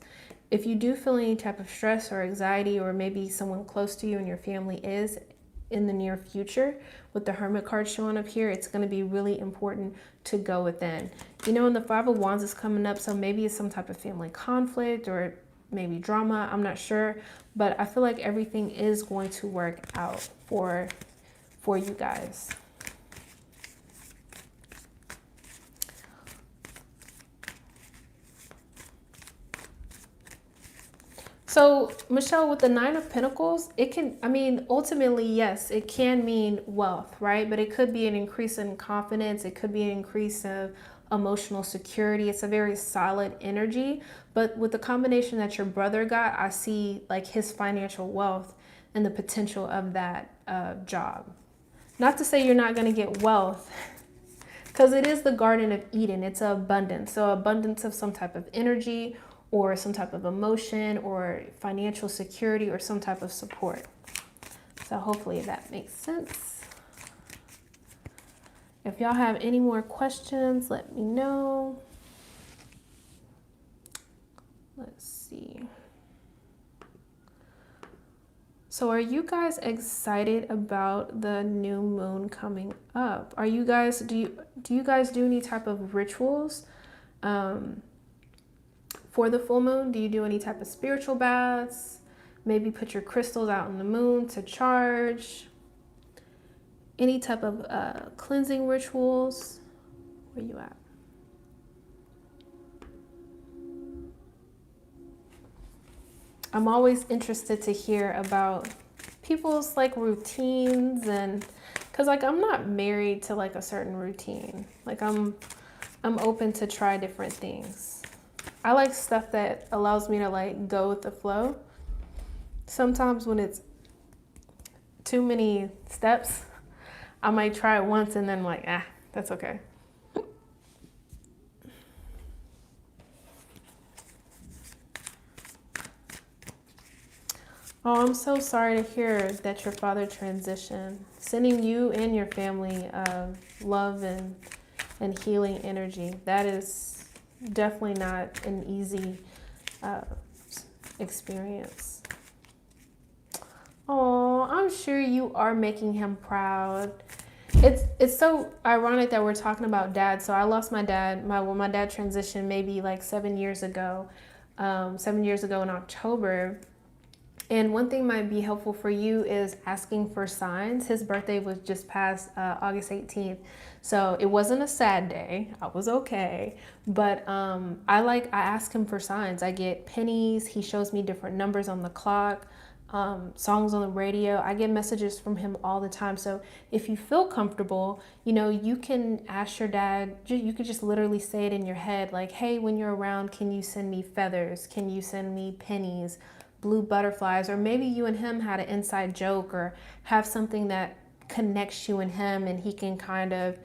If you do feel any type of stress or anxiety, or maybe someone close to you and your family is in the near future, with the Hermit card showing up here, it's going to be really important to go within. You know, and the Five of Wands is coming up, so maybe it's some type of family conflict or maybe drama. I'm not sure, but I feel like everything is going to work out for you guys. So, Michelle, with the Nine of Pentacles, it can, I mean, ultimately, yes, it can mean wealth, right? But it could be an increase in confidence. It could be an increase of emotional security. It's a very solid energy. But with the combination that your brother got, I see like his financial wealth and the potential of that job. Not to say you're not going to get wealth, Because it is the Garden of Eden. It's an abundance. So abundance of some type of energy or some type of emotion or financial security or some type of support. So hopefully that makes sense. If y'all have any more questions, let me know. Let's see. So are you guys excited about the new moon coming up? Are you guys, do you guys do any type of rituals for the full moon? Do you do any type of spiritual baths? Maybe put your crystals out in the moon to charge? Any type of cleansing rituals? Where you at? I'm always interested to hear about people's like routines, and because like I'm not married to like a certain routine. Like I'm open to try different things. I like stuff that allows me to like go with the flow. Sometimes when it's too many steps, I might try it once and then like, that's okay. Oh, I'm so sorry to hear that your father transitioned. Sending you and your family love and healing energy. That is definitely not an easy experience. Oh, I'm sure you are making him proud. It's so ironic that we're talking about dad. So I lost my dad. My dad transitioned maybe like 7 years ago. 7 years ago in October. And one thing might be helpful for you is asking for signs. His birthday was just past August 18th. So it wasn't a sad day. I was okay. But I ask him for signs. I get pennies. He shows me different numbers on the clock, songs on the radio. I get messages from him all the time. So if you feel comfortable, you can ask your dad. You could just literally say it in your head like, hey, when you're around, can you send me feathers? Can you send me pennies? Blue butterflies? Or maybe you and him had an inside joke or have something that connects you and him, and he can kind of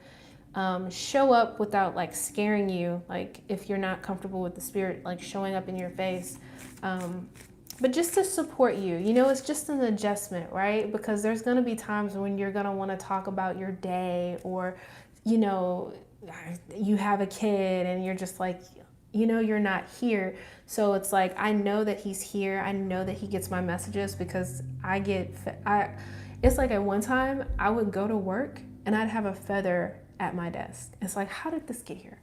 show up without like scaring you, like if you're not comfortable with the spirit like showing up in your face, but just to support you. It's just an adjustment, right? Because there's going to be times when you're going to want to talk about your day, or you have a kid and you're just like, you're not here. So it's like, I know that he's here. I know that he gets my messages because it's like at one time I would go to work and I'd have a feather at my desk. It's like, how did this get here?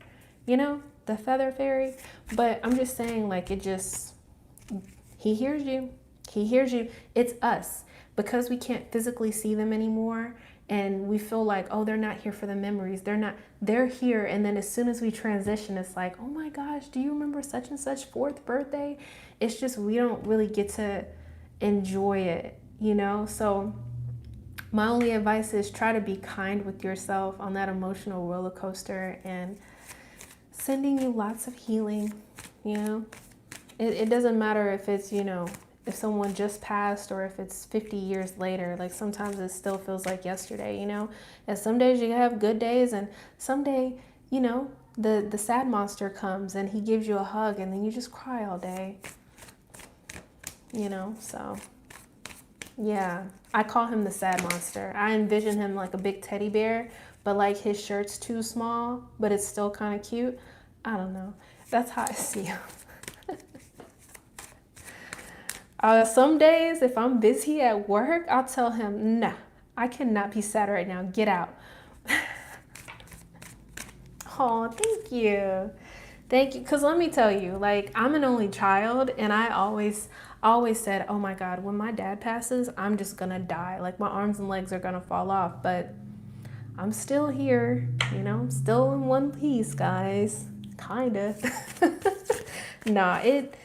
The feather fairy. But I'm just saying, like, he hears you. He hears you. It's us, because we can't physically see them anymore. And we feel like, oh, they're not here for the memories. They're here. And then as soon as we transition, it's like, oh my gosh, do you remember such and such 4th birthday? It's just, we don't really get to enjoy it, So my only advice is try to be kind with yourself on that emotional roller coaster, and sending you lots of healing, It doesn't matter if it's, if someone just passed or if it's 50 years later. Like sometimes it still feels like yesterday, And some days you have good days, and someday, the sad monster comes and he gives you a hug, and then you just cry all day, So yeah, I call him the sad monster. I envision him like a big teddy bear, but like his shirt's too small, but it's still kind of cute. I don't know. That's how I see him. Some days, if I'm busy at work, I'll tell him, nah, I cannot be sad right now. Get out. Oh, thank you. Thank you. Because let me tell you, like, I'm an only child, and I always said, oh my God, when my dad passes, I'm just going to die. Like, my arms and legs are going to fall off. But I'm still here, I'm still in one piece, guys. Kind of. Nah, it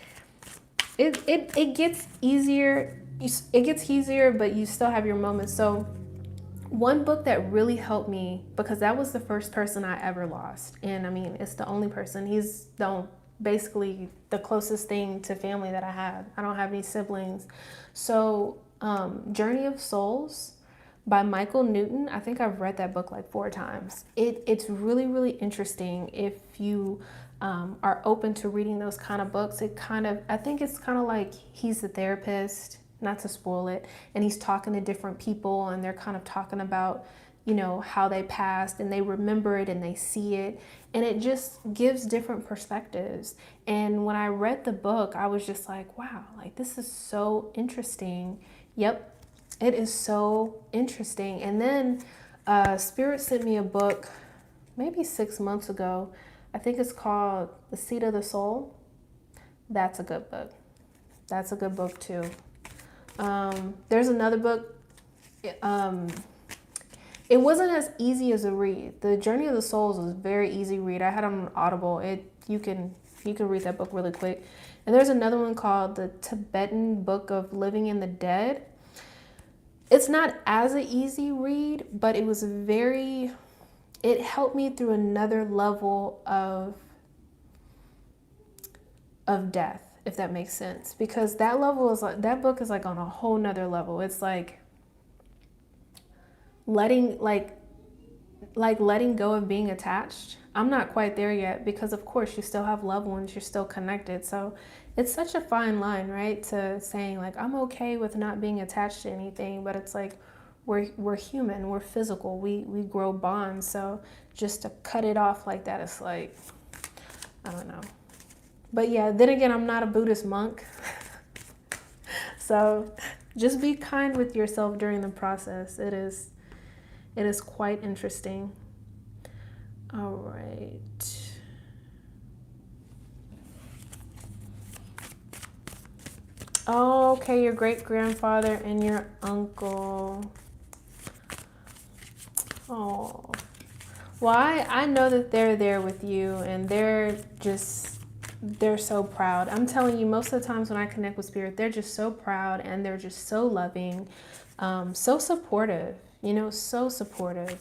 gets easier. It gets easier, but you still have your moments. So one book that really helped me, because that was the first person I ever lost. And I mean, it's the only person. He's basically the closest thing to family that I have. I don't have any siblings. So Journey of Souls by Michael Newton. I think I've read that book like 4 times. It's really, really interesting if you are open to reading those kind of books. I think it's kind of like he's the therapist, not to spoil it, and he's talking to different people and they're kind of talking about, how they passed and they remember it and they see it. And it just gives different perspectives. And when I read the book, I was just like, wow, like this is so interesting. Yep, it is so interesting. And then Spirit sent me a book maybe 6 months ago. I think it's called The Seat of the Soul. That's a good book. That's a good book too. There's another book. It wasn't as easy as a read. The Journey of the Souls was a very easy read. I had it on Audible. You can read that book really quick. And there's another one called The Tibetan Book of Living in the Dead. It's not as an easy read, but it helped me through another level of death, if that makes sense. Because that book is like on a whole nother level. It's like letting go of being attached. I'm not quite there yet because of course you still have loved ones, you're still connected. So it's such a fine line, right? To saying like, I'm okay with not being attached to anything, but it's like, we're human, we're physical, we grow bonds. So just to cut it off like that, it's like, I don't know. But yeah, then again, I'm not a Buddhist monk. So just be kind with yourself during the process. It is quite interesting. All right. Oh, okay, your great-grandfather and your uncle. Oh. Well, I know that they're there with you and they're so proud. I'm telling you, most of the times when I connect with Spirit, they're just so proud and they're just so loving, so supportive, so supportive.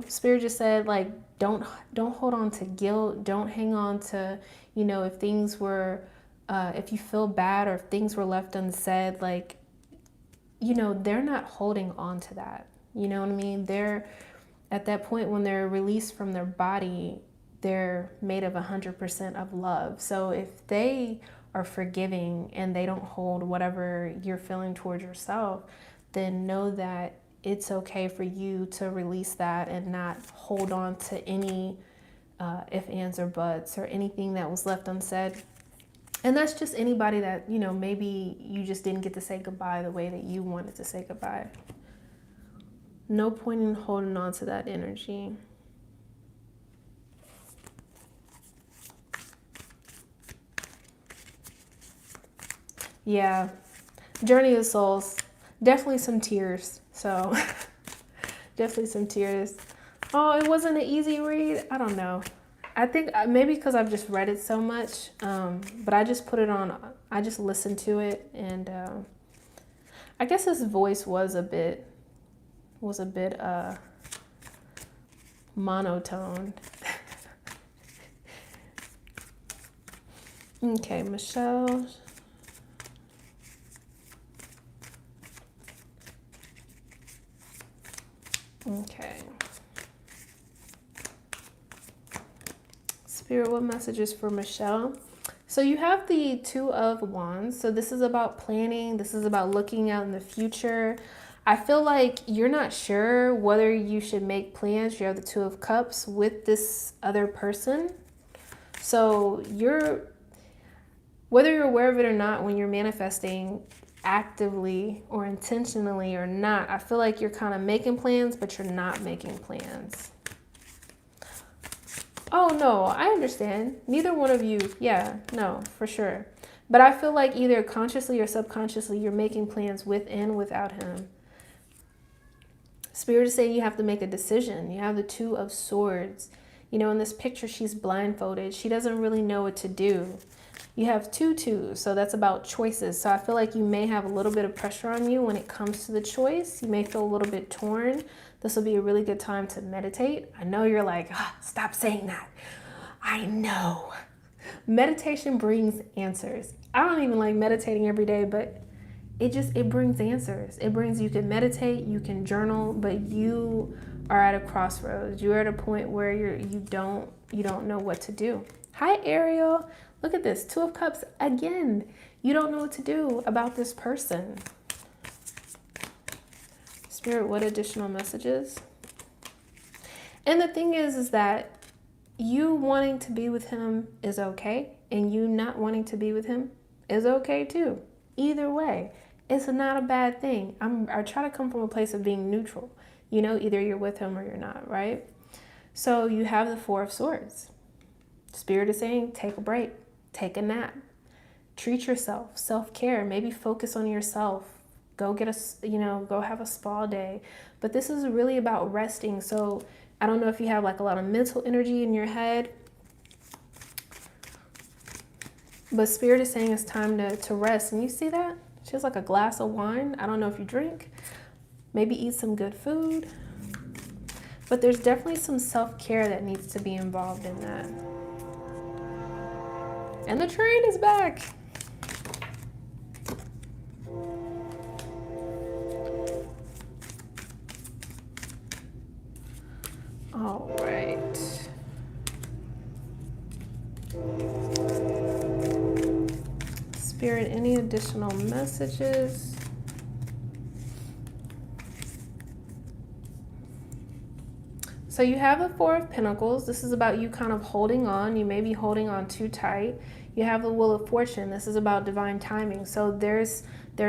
Spirit just said, like, don't hold on to guilt. Don't hang on to, if things were, if you feel bad or if things were left unsaid, like, they're not holding on to that. You know what I mean? They're at that point when they're released from their body, they're made of 100% of love. So if they are forgiving and they don't hold whatever you're feeling towards yourself, then know that it's okay for you to release that and not hold on to any ifs, ands, or buts or anything that was left unsaid. And that's just anybody that, maybe you just didn't get to say goodbye the way that you wanted to say goodbye. No point in holding on to that energy. Yeah, Journey of the Souls, definitely some tears. So definitely some tears. Oh, it wasn't an easy read. I don't know. I think maybe because I've just read it so much, but I just put it on. I just listened to it, and I guess his voice was a bit monotone. Okay, Michelle. Okay. Spirit, what messages for Michelle? So you have the Two of Wands. So this is about planning. This is about looking out in the future. I feel like you're not sure whether you should make plans. You have the Two of Cups with this other person. So whether you're aware of it or not, when you're manifesting actively or intentionally or not, I feel like you're kind of making plans, but you're not making plans. Oh, no, I understand. Neither one of you. Yeah, no, for sure. But I feel like either consciously or subconsciously, you're making plans with and without him. Spirit is saying you have to make a decision. You have the Two of Swords. In this picture, she's blindfolded. She doesn't really know what to do. You have 2 twos, so that's about choices. So I feel like you may have a little bit of pressure on you when it comes to the choice. You may feel a little bit torn. This will be a really good time to meditate. I know you're like, stop saying that. I know. Meditation brings answers. I don't even like meditating every day, but it brings answers. It brings, you can meditate, you can journal, but you are at a crossroads. You're at a point where you don't know what to do. Hi, Ariel. Look at this. 2 of Cups again. You don't know what to do about this person. Spirit, what additional messages? And the thing is that you wanting to be with him is okay, and you not wanting to be with him is okay too. Either way, it's not a bad thing. I try to come from a place of being neutral. You know, either you're with him or you're not, right? So you have the 4 of Swords. Spirit is saying, take a break, take a nap, treat yourself, self-care, maybe focus on yourself. Go get go have a spa day. But this is really about resting. So I don't know if you have like a lot of mental energy in your head, but Spirit is saying it's time to rest. And you see that? She has like a glass of wine. I don't know if you drink. Maybe eat some good food. But there's definitely some self-care that needs to be involved in that. And the train is back. All right. Spirit, any additional messages? So you have the 4 of Pentacles. This is about you kind of holding on. You may be holding on too tight. You have the Wheel of Fortune. This is about divine timing. So they're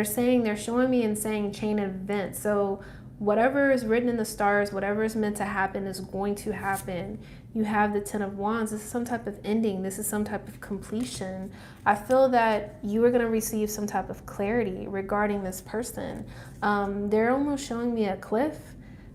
showing me and saying chain of events. So whatever is written in the stars, whatever is meant to happen is going to happen. You have the 10 of Wands. This is some type of ending. This is some type of completion. I feel that you are going to receive some type of clarity regarding this person. They're almost showing me a cliff.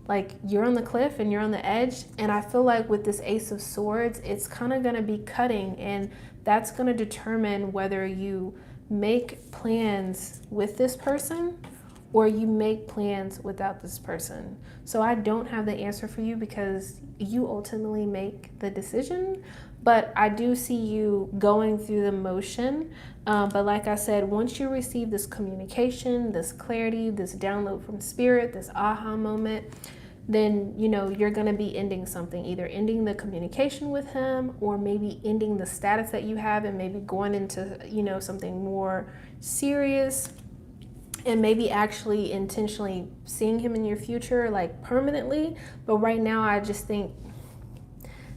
Like you're on the cliff and you're on the edge. And I feel like with this Ace of Swords, it's kind of going to be cutting. And that's going to determine whether you make plans with this person or you make plans without this person. So I don't have the answer for you because you ultimately make the decision, but I do see you going through the motion. But like I said, once you receive this communication, this clarity, this download from Spirit, this aha moment, then you're going to be ending something, either ending the communication with him or maybe ending the status that you have and maybe going into something more serious. And maybe actually intentionally seeing him in your future, like permanently. But right now, I just think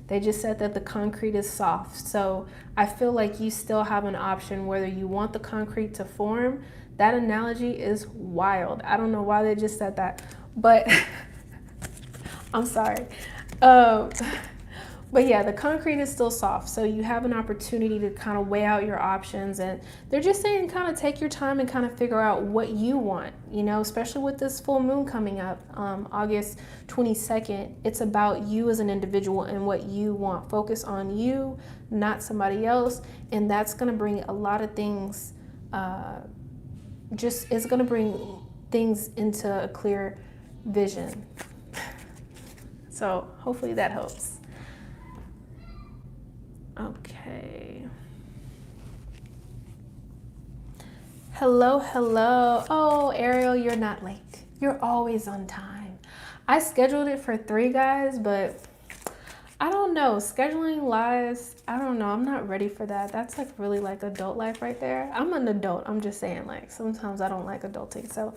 they just said that the concrete is soft. So I feel like you still have an option whether you want the concrete to form. That analogy is wild. I don't know why they just said that, but I'm sorry. But yeah, the concrete is still soft. So you have an opportunity to kind of weigh out your options. And they're just saying kind of take your time and kind of figure out what you want, especially with this full moon coming up, August 22nd. It's about you as an individual and what you want. Focus on you, not somebody else. And that's going to bring a lot of things, it's going to bring things into a clear vision. So hopefully that helps. Okay. Hello. Oh, Ariel, you're not late. You're always on time. I scheduled it for 3 guys, but I don't know. Scheduling lives, I don't know. I'm not ready for that. That's like really like adult life right there. I'm an adult. I'm just saying, like, sometimes I don't like adulting. So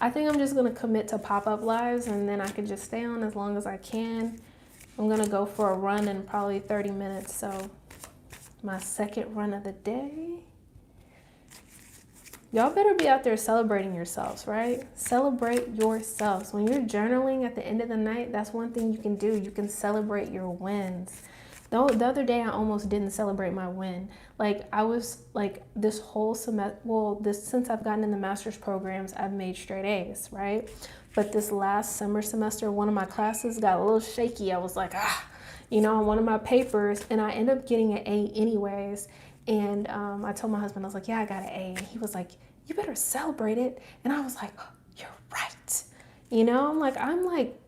I think I'm just going to commit to pop-up lives and then I can just stay on as long as I can. I'm going to go for a run in probably 30 minutes. So my second run of the day. Y'all better be out there celebrating yourselves, right? Celebrate yourselves. When you're journaling at the end of the night, that's one thing you can do. You can celebrate your wins. The other day, I almost didn't celebrate my win. Like, I was like this whole semester, since I've gotten in the master's programs, I've made straight A's, right? But this last summer semester, one of my classes got a little shaky. I was like, on one of my papers, and I ended up getting an A anyways. And I told my husband, I was like, yeah, I got an A. And he was like, you better celebrate it. And I was like, oh, you're right. I'm like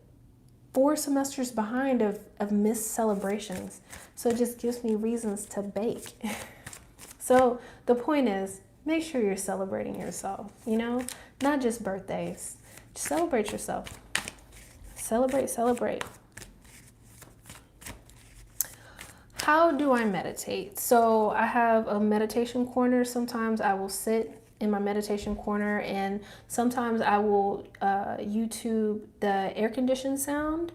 4 semesters behind of missed celebrations. So it just gives me reasons to bake. So the point is, make sure you're celebrating yourself, you know, not just birthdays. Just celebrate yourself. Celebrate, celebrate. How do I meditate? So I have a meditation corner. Sometimes I will sit in my meditation corner, and sometimes I will YouTube the air conditioned sound.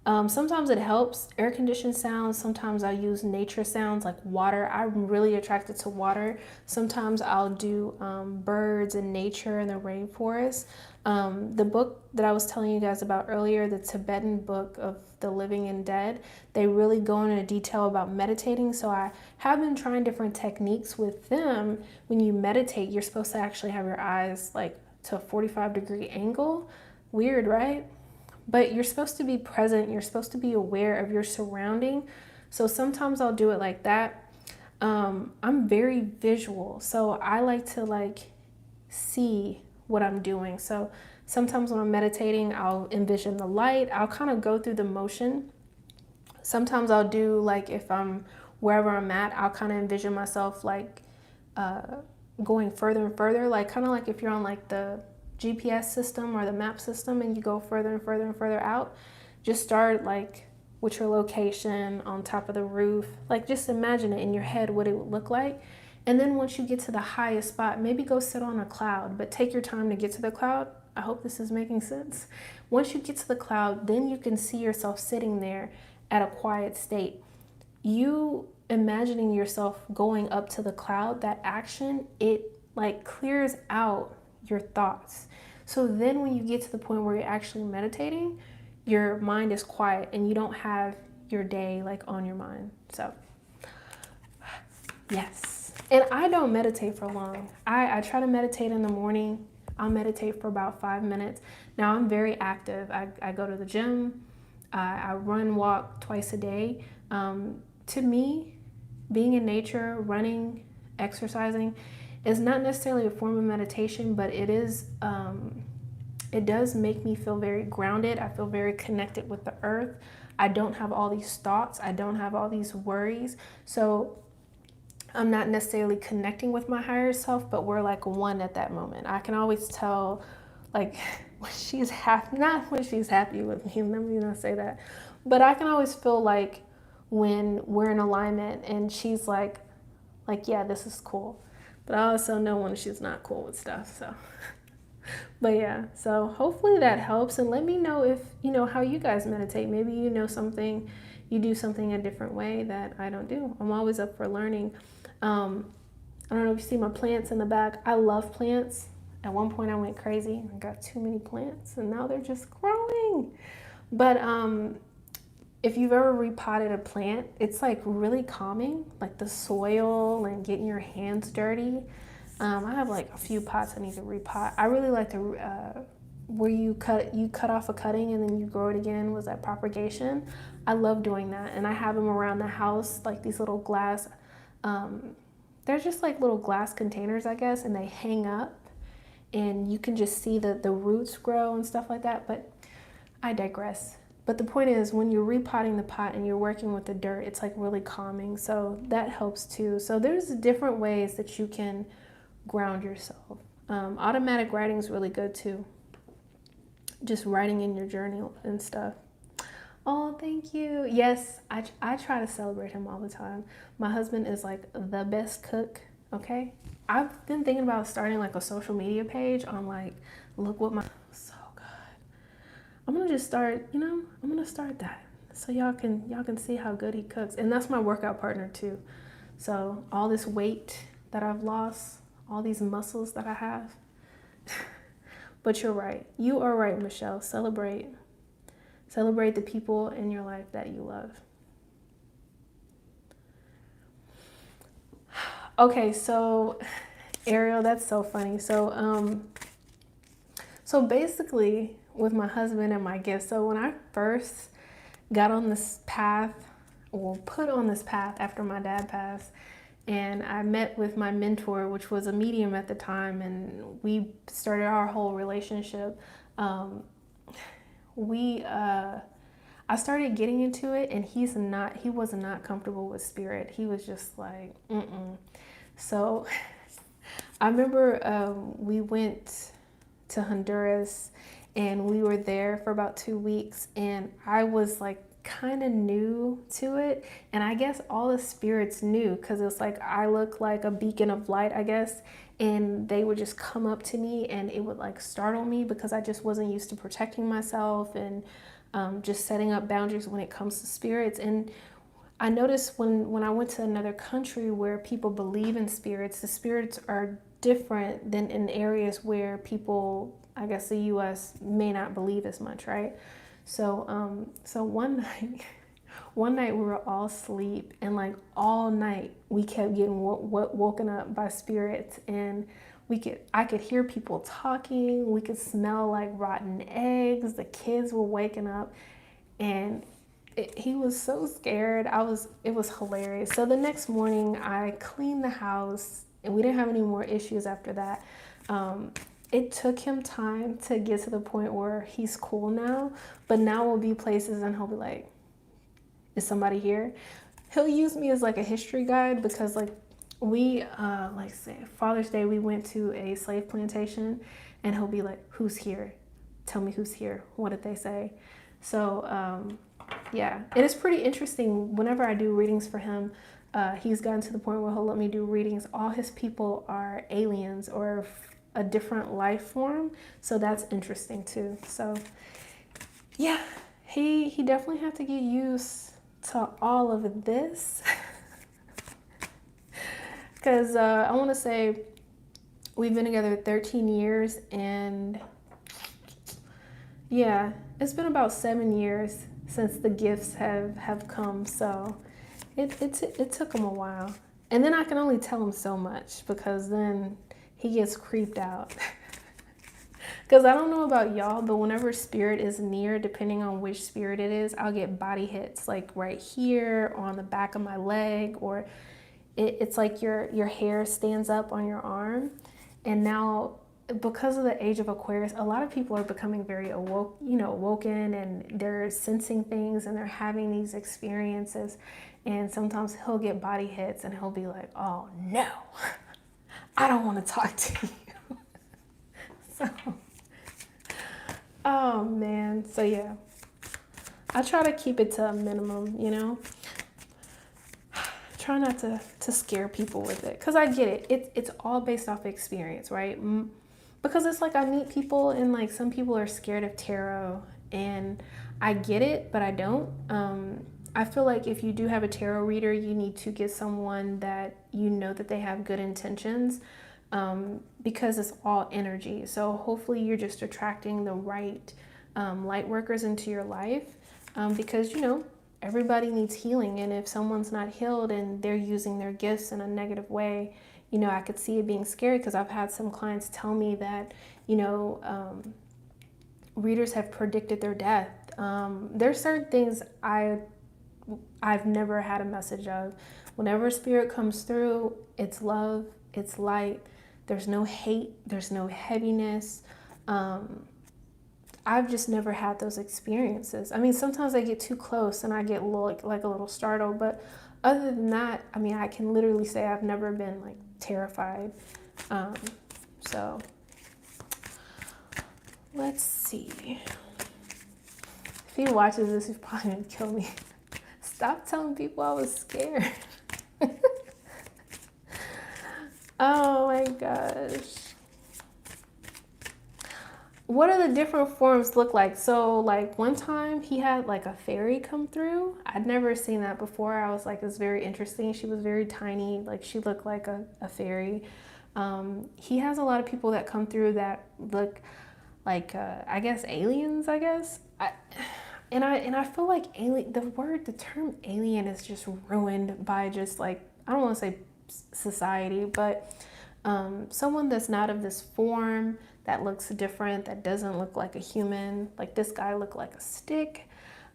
Sometimes it helps, air conditioned sounds. Sometimes I use nature sounds like water. I'm really attracted to water. Sometimes I'll do birds and nature in the rainforest. The book that I was telling you guys about earlier, the Tibetan book of the living and dead, they really go into detail about meditating. So I have been trying different techniques with them. When you meditate, you're supposed to actually have your eyes like to a 45-degree angle. Weird, right? But you're supposed to be present. You're supposed to be aware of your surrounding. So sometimes I'll do it like that. I'm very visual, so I like to see what I'm doing. So sometimes when I'm meditating, I'll envision the light. I'll kind of go through the motion. Sometimes I'll do if I'm wherever I'm at, I'll kind of envision myself going further and further, kind of like if you're on the GPS system or the map system and you go further and further and further out. Just start with your location on top of the roof. Just imagine it in your head what it would look like. And then once you get to the highest spot, maybe go sit on a cloud, but take your time to get to the cloud. I hope this is making sense. Once you get to the cloud, then you can see yourself sitting there at a quiet state. You imagining yourself going up to the cloud, that action, it clears out your thoughts. So then when you get to the point where you're actually meditating, your mind is quiet and you don't have your day on your mind. So yes. And I don't meditate for long. I try to meditate in the morning. I'll meditate for about 5 minutes. Now I'm very active. I go to the gym. I run, walk twice a day. To me, being in nature, running, exercising is not necessarily a form of meditation, but it is. It does make me feel very grounded. I feel very connected with the earth. I don't have all these thoughts. I don't have all these worries. So I'm not necessarily connecting with my higher self, but we're one at that moment. I can always tell when she's happy, not when she's happy with me, let me not say that, but I can always feel when we're in alignment and she's yeah, this is cool. But I also know when she's not cool with stuff, so. But yeah, so hopefully that helps, and let me know if how you guys meditate. Maybe you do something a different way that I don't do. I'm always up for learning. I don't know if you see my plants in the back. I love plants. At one point I went crazy. I got too many plants and now they're just growing. But if you've ever repotted a plant, it's really calming, the soil and getting your hands dirty. I have a few pots I need to repot. I really like to where you cut off a cutting and then you grow it again. Was that propagation? I love doing that, and I have them around the house, these little glass. They're just little glass containers, I guess, and they hang up, and you can just see the roots grow and stuff like that. But I digress. But the point is, when you're repotting the pot and you're working with the dirt, it's really calming. So that helps too. So there's different ways that you can ground yourself. Automatic writing is really good too. Just writing in your journal and stuff. Oh, thank you. Yes, I try to celebrate him all the time. My husband is the best cook, okay? I've been thinking about starting a social media page on look what my, so good. I'm gonna just start, I'm gonna start that. So y'all can see how good he cooks. And that's my workout partner too. So all this weight that I've lost, all these muscles that I have. But you're right. You are right, Michelle. Celebrate the people in your life that you love. Okay, so Ariel, that's so funny. So basically with my husband and my gifts, so when I first got on this path, or put on this path after my dad passed, and I met with my mentor, which was a medium at the time, and we started our whole relationship. I started getting into it, and he was not comfortable with spirit. He was just mm-mm. So I remember we went to Honduras and we were there for about 2 weeks, and I was like kind of new to it, and I guess all the spirits knew because it's like I look like a beacon of light, I guess, and they would just come up to me and it would like startle me because I just wasn't used to protecting myself and just setting up boundaries when it comes to spirits. And I noticed when I went to another country where people believe in spirits, the spirits are different than in areas where people, I guess the US, may not believe as much, right? So so one night we were all asleep, and like all night we kept getting woken up by spirits, and I could hear people talking, we could smell like rotten eggs, the kids were waking up, and he was so scared. It was hilarious. So the next morning I cleaned the house, and we didn't have any more issues after that. It took him time to get to the point where he's cool now, but now we'll be places and he'll be like, is somebody here? He'll use me as like a history guide because like we, like say Father's Day, we went to a slave plantation, and he'll be like, who's here? Tell me who's here. What did they say? So, yeah, and it's pretty interesting. Whenever I do readings for him, he's gotten to the point where he'll let me do readings. All his people are aliens or a different life form, so that's interesting too. So yeah, he definitely had to get used to all of this because I want to say we've been together 13 years, and yeah, it's been about 7 years since the gifts have come, so it took him a while. And then I can only tell him so much because then he gets creeped out. Because I don't know about y'all, but whenever spirit is near, depending on which spirit it is, I'll get body hits like right here or on the back of my leg, or it's like your hair stands up on your arm. And now, because of the age of Aquarius, a lot of people are becoming very awoken, and they're sensing things and they're having these experiences. And sometimes he'll get body hits and he'll be like, oh no, I don't want to talk to you. So, oh man. So yeah, I try to keep it to a minimum, try not to scare people with it, because I get it. It's all based off experience, right? Because it's like I meet people and like some people are scared of tarot, and I get it, but I don't. I feel like if you do have a tarot reader, you need to get someone that that they have good intentions, because it's all energy. So hopefully you're just attracting the right light workers into your life, because everybody needs healing, and if someone's not healed and they're using their gifts in a negative way, I could see it being scary, because I've had some clients tell me that readers have predicted their death. There's certain things I've never had a message of. Whenever spirit comes through, it's love, it's light. There's no hate, there's no heaviness. I've just never had those experiences. I mean, sometimes I get too close and I get a little startled, but other than that, I mean, I can literally say I've never been like terrified. So let's see. If he watches this, he's probably gonna kill me. Stop telling people I was scared. Oh my gosh. What do the different forms look like? So like one time he had like a fairy come through. I'd never seen that before. I was like, it's very interesting. She was very tiny. Like she looked like a fairy. He has a lot of people that come through that look like, I guess, aliens, I guess. And I feel like the term alien is just ruined by just like, I don't want to say society, but someone that's not of this form, that looks different, that doesn't look like a human. Like this guy looked like a stick,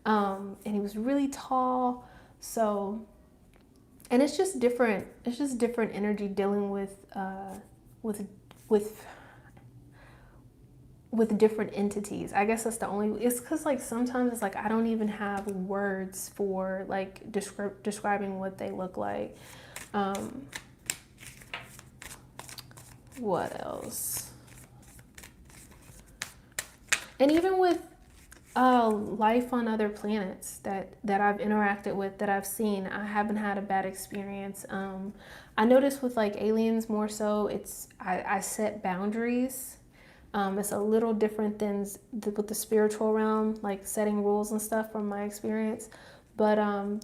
and he was really tall. So, and it's just different. It's just different energy dealing with different entities. I guess that's the only. It's because like sometimes it's like I don't even have words for like describing what they look like. What else? And even with life on other planets that I've interacted with, that I've seen, I haven't had a bad experience. I noticed with like aliens more so, I set boundaries. It's a little different than with the spiritual realm, like setting rules and stuff from my experience. But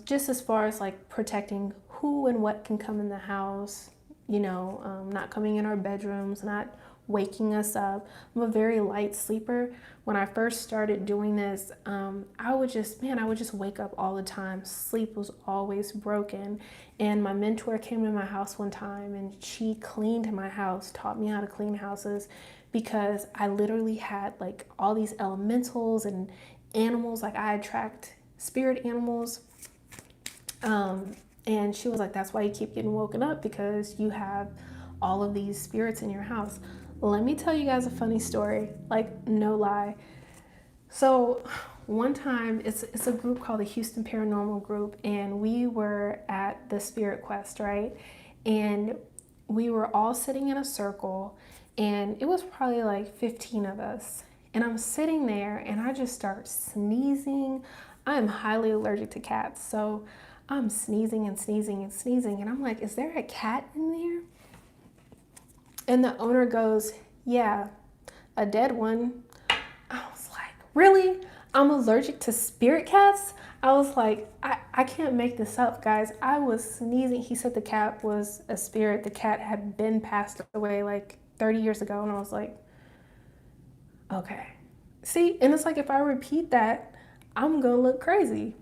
just as far as like protecting who and what can come in the house, not coming in our bedrooms, not waking us up. I'm a very light sleeper. When I first started doing this, I would just wake up all the time. Sleep was always broken. And my mentor came to my house one time and she cleaned my house, taught me how to clean houses, because I literally had like all these elementals and animals. Like I attract spirit animals. And she was like, that's why you keep getting woken up, because you have all of these spirits in your house. Let me tell you guys a funny story, like no lie. So one time, it's a group called the Houston Paranormal Group, and we were at the Spirit Quest, right? And we were all sitting in a circle, and it was probably like 15 of us. And I'm sitting there, and I just start sneezing. I'm highly allergic to cats, so I'm sneezing and sneezing and sneezing, and I'm like, is there a cat in there? And the owner goes, yeah, a dead one. I was like, really? I'm allergic to spirit cats? I was like, I can't make this up, guys. I was sneezing. He said the cat was a spirit. The cat had been passed away like 30 years ago. And I was like, okay. See, and it's like, if I repeat that, I'm going to look crazy.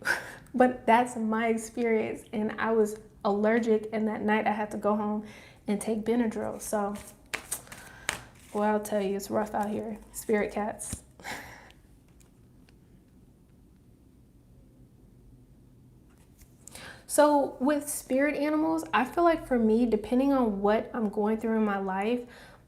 But that's my experience. And I was allergic. And that night I had to go home and take Benadryl. So, boy, I'll tell you, it's rough out here. Spirit cats. So with spirit animals, I feel like for me, depending on what I'm going through in my life,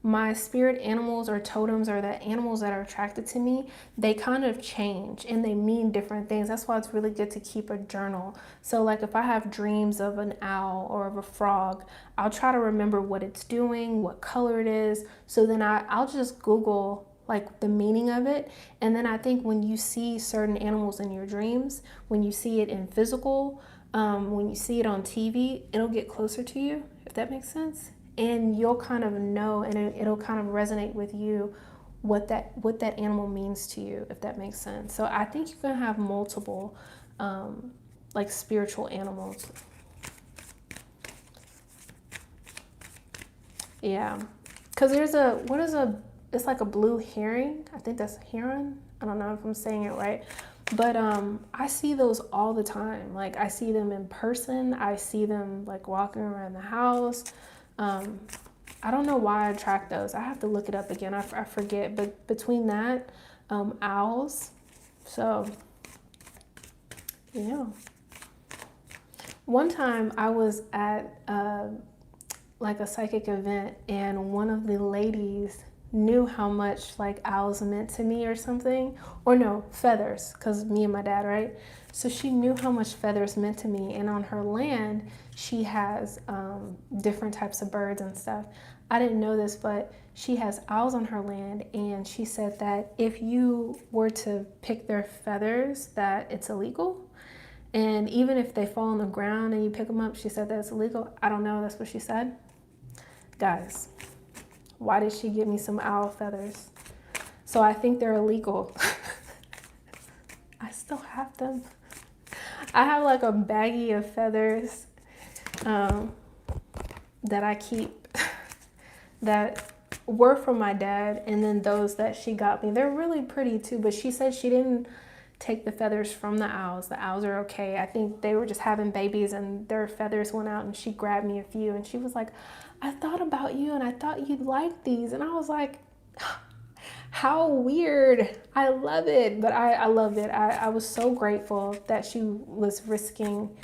my spirit animals or totems, or the animals that are attracted to me, they kind of change and they mean different things. That's why it's really good to keep a journal. So like if I have dreams of an owl or of a frog, I'll try to remember what it's doing, what color it is. So then I'll just Google like the meaning of it. And then I think when you see certain animals in your dreams, when you see it in physical, when you see it on TV, it'll get closer to you, if that makes sense. And you'll kind of know, and it'll kind of resonate with you what that animal means to you, if that makes sense. So I think you can have multiple like spiritual animals. Yeah, because it's like a blue heron. I think that's heron. I don't know if I'm saying it right. But I see those all the time. Like I see them in person. I see them like walking around the house. I don't know why I attract those. I have to look it up again. I forget. But between that, owls. So, yeah. One time I was at like a psychic event, and one of the ladies knew how much like owls meant to me or something, or no, feathers, because me and my dad, right? So she knew how much feathers meant to me, and on her land she has different types of birds and stuff. I didn't know this, but she has owls on her land, and she said that if you were to pick their feathers, that it's illegal. And even if they fall on the ground and you pick them up, she said that it's illegal. I don't know, that's what she said. Guys, why did she give me some owl feathers? So I think they're illegal. I still have them. I have like a baggie of feathers that I keep that were from my dad, and then those that she got me. They're really pretty too, but she said she didn't take the feathers from the owls. The owls are okay. I think they were just having babies and their feathers went out, and she grabbed me a few and she was like, I thought about you and I thought you'd like these. And I was like, how weird. I love it. But I loved it. I was so grateful that she was risking,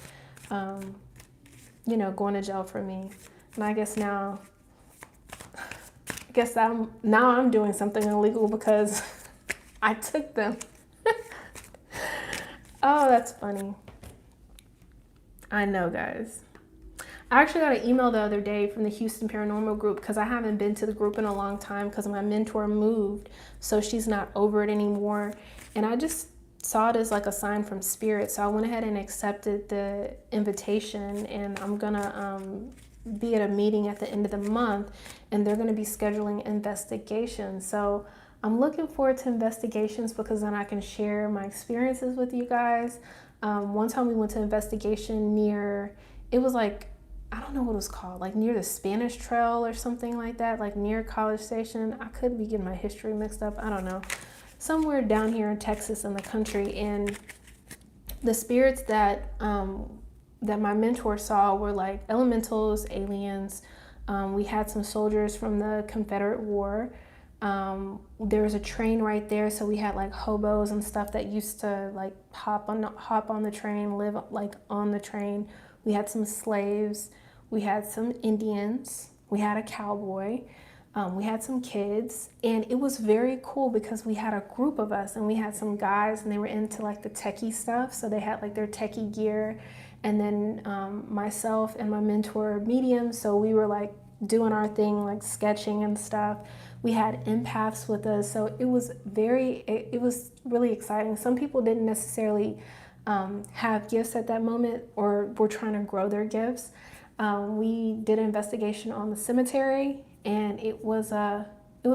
going to jail for me. And I guess now, I'm doing something illegal because I took them. Oh, that's funny. I know, guys. I actually got an email the other day from the Houston Paranormal group because I haven't been to the group in a long time because my mentor moved, so she's not over it anymore. And I just saw it as like a sign from spirit, so I went ahead and accepted the invitation, and I'm gonna be at a meeting at the end of the month, and they're gonna be scheduling investigations. So I'm looking forward to investigations because then I can share my experiences with you guys. One time we went to investigation near, it was like, I don't know what it was called, like near the Spanish Trail or something like that, like near College Station. I could be getting my history mixed up, I don't know. Somewhere down here in Texas in the country, and the spirits that that my mentor saw were like elementals, aliens. We had some soldiers from the Confederate War. There was a train right there, so we had like hobos and stuff that used to like hop on the train, live like on the train. We had some slaves, we had some Indians, we had a cowboy, we had some kids, and it was very cool because we had a group of us, and we had some guys, and they were into like the techie stuff, so they had like their techie gear, and then myself and my mentor medium, so we were like doing our thing, like sketching and stuff. We had empaths with us, so it was really exciting. Some people didn't necessarily have gifts at that moment or were trying to grow their gifts. We did an investigation on the cemetery, and it was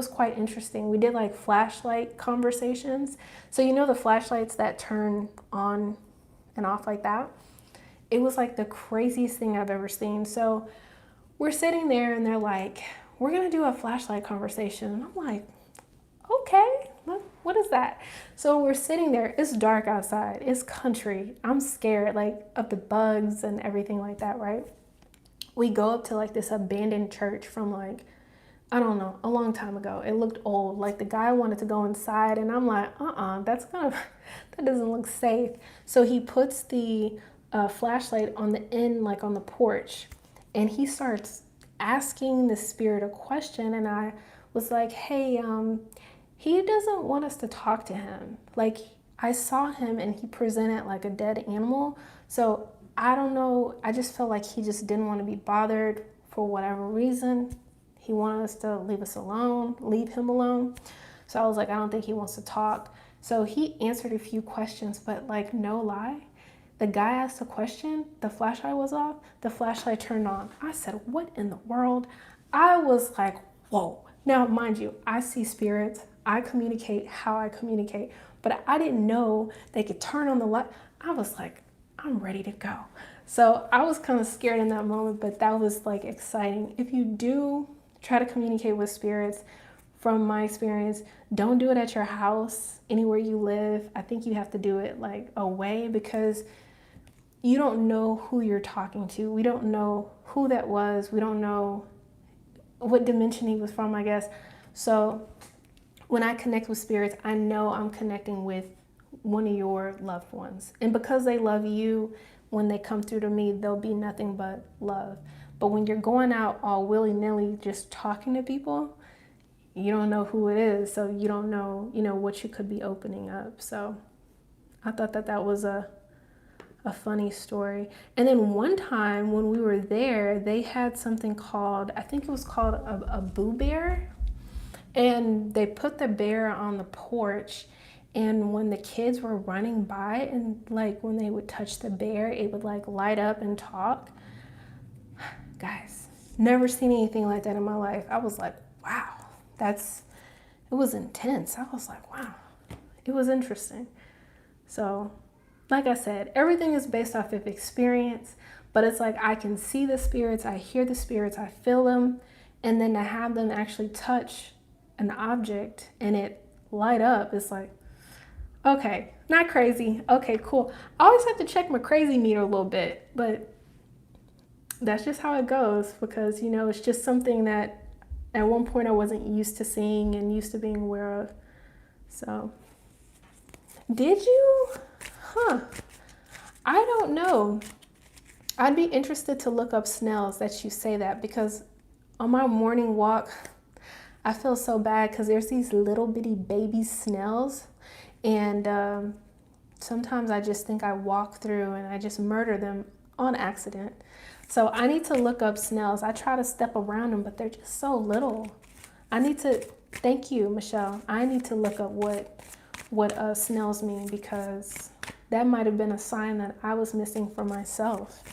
quite interesting. We did like flashlight conversations. So you know the flashlights that turn on and off like that? It was like the craziest thing I've ever seen. So we're sitting there and they're like, we're gonna do a flashlight conversation. And I'm like, okay, what is that? So we're sitting there, it's dark outside, it's country. I'm scared like of the bugs and everything like that, right? We go up to like this abandoned church from like, I don't know, a long time ago. It looked old. Like the guy wanted to go inside, and I'm like, that doesn't look safe. So he puts the flashlight on the end, like on the porch, and he starts asking the spirit a question. And I was like, hey, he doesn't want us to talk to him. Like I saw him and he presented like a dead animal. So I don't know. I just felt like he just didn't want to be bothered for whatever reason. He wanted us to leave him alone. So I was like, I don't think he wants to talk. So he answered a few questions, but like no lie, the guy asked a question, the flashlight was off, the flashlight turned on. I said, what in the world? I was like, whoa. Now, mind you, I see spirits, I communicate how I communicate, but I didn't know they could turn on the light. I was like, I'm ready to go. So I was kind of scared in that moment, but that was like exciting. If you do try to communicate with spirits, from my experience, don't do it at your house, anywhere you live. I think you have to do it like away because you don't know who you're talking to. We don't know who that was. We don't know what dimension he was from, I guess. So when I connect with spirits, I know I'm connecting with one of your loved ones. And because they love you, when they come through to me, there'll be nothing but love. But when you're going out all willy-nilly just talking to people, you don't know who it is, so you don't know, what you could be opening up. So I thought that was a funny story. And then one time when we were there, they had something called, I think it was called a boo bear. And they put the bear on the porch, and when the kids were running by and like when they would touch the bear, it would like light up and talk. Guys, never seen anything like that in my life. I was like, wow, it was intense. I was like, wow, it was interesting. So like I said, everything is based off of experience, but it's like I can see the spirits, I hear the spirits, I feel them, and then to have them actually touch an object and it light up, it's like, okay, not crazy. Okay, cool. I always have to check my crazy meter a little bit, but that's just how it goes because, it's just something that at one point I wasn't used to seeing and used to being aware of. So, did you? I don't know. I'd be interested to look up snails that you say that because on my morning walk, I feel so bad because there's these little bitty baby snails, and sometimes I just think I walk through and I just murder them on accident. So I need to look up snails. I try to step around them, but they're just so little. I need to, thank you, Michelle. I need to look up what snails mean, because that might have been a sign that I was missing for myself.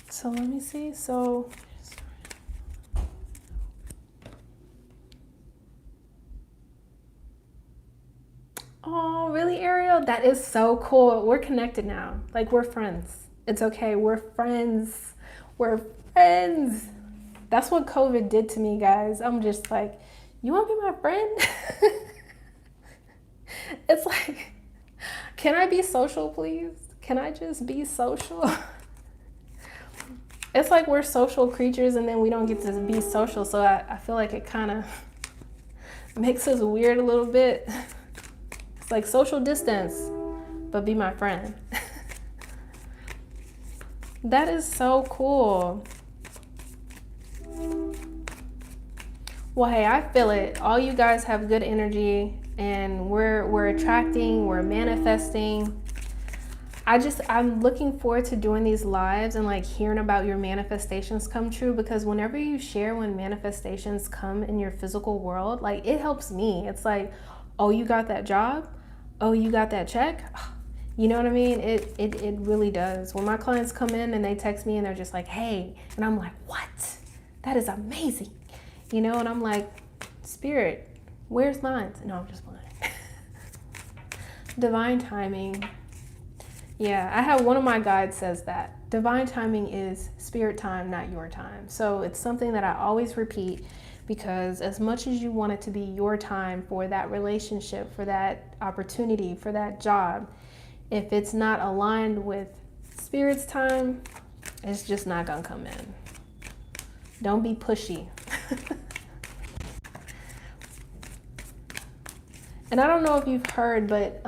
So let me see. So oh, really, Ariel? That is so cool. We're connected now. Like, we're friends. It's okay. We're friends. We're friends. That's what COVID did to me, guys. I'm just like, you want to be my friend? It's like, can I be social, please? Can I just be social? It's like we're social creatures and then we don't get to be social. So I feel like it kind of makes us weird a little bit. It's like social distance, but be my friend. That is so cool. Well, hey, I feel it. All you guys have good energy, and we're attracting, we're manifesting. I'm looking forward to doing these lives and like hearing about your manifestations come true, because whenever you share when manifestations come in your physical world, like it helps me. It's like, oh, you got that job? Oh, you got that check? You know what I mean? It really does. When my clients come in and they text me and they're just like, hey, and I'm like, what? That is amazing. You know, and I'm like, Spirit, where's mine? No, I'm just playing. Divine timing. Yeah, I have one of my guides says that divine timing is spirit time, not your time. So it's something that I always repeat, because as much as you want it to be your time for that relationship, for that opportunity, for that job, if it's not aligned with spirit's time, it's just not gonna come in. Don't be pushy. And I don't know if you've heard, but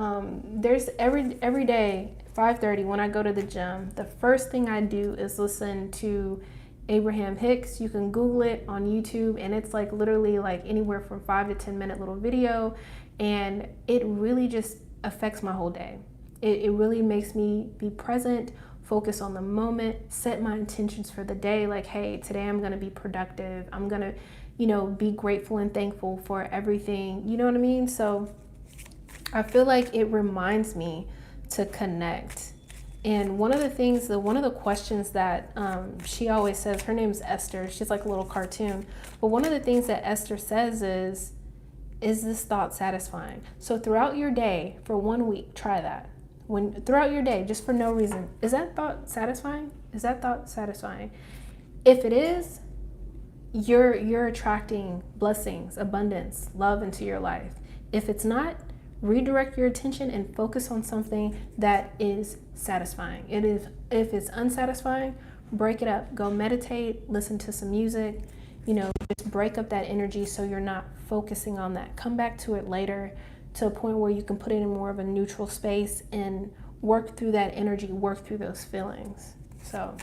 there's every day, 5:30 when I go to the gym, the first thing I do is listen to Abraham Hicks. You can Google it on YouTube, and it's like literally like anywhere from 5 to 10 minute little video, and it really just affects my whole day. It really makes me be present, focus on the moment, set my intentions for the day. Like, hey, today I'm gonna be productive. I'm gonna, be grateful and thankful for everything. You know what I mean? So I feel like it reminds me to connect. And one of the questions that she always says, her name's Esther. She's like a little cartoon. But one of the things that Esther says is this thought satisfying? So throughout your day, for 1 week, try that. Throughout your day, just for no reason, is that thought satisfying? Is that thought satisfying? If it is, you're attracting blessings, abundance, love into your life. If it's not, redirect your attention and focus on something that is satisfying. If it's unsatisfying, break it up. Go meditate, listen to some music, just break up that energy so you're not focusing on that. Come back to it later to a point where you can put it in more of a neutral space and work through that energy, work through those feelings. So,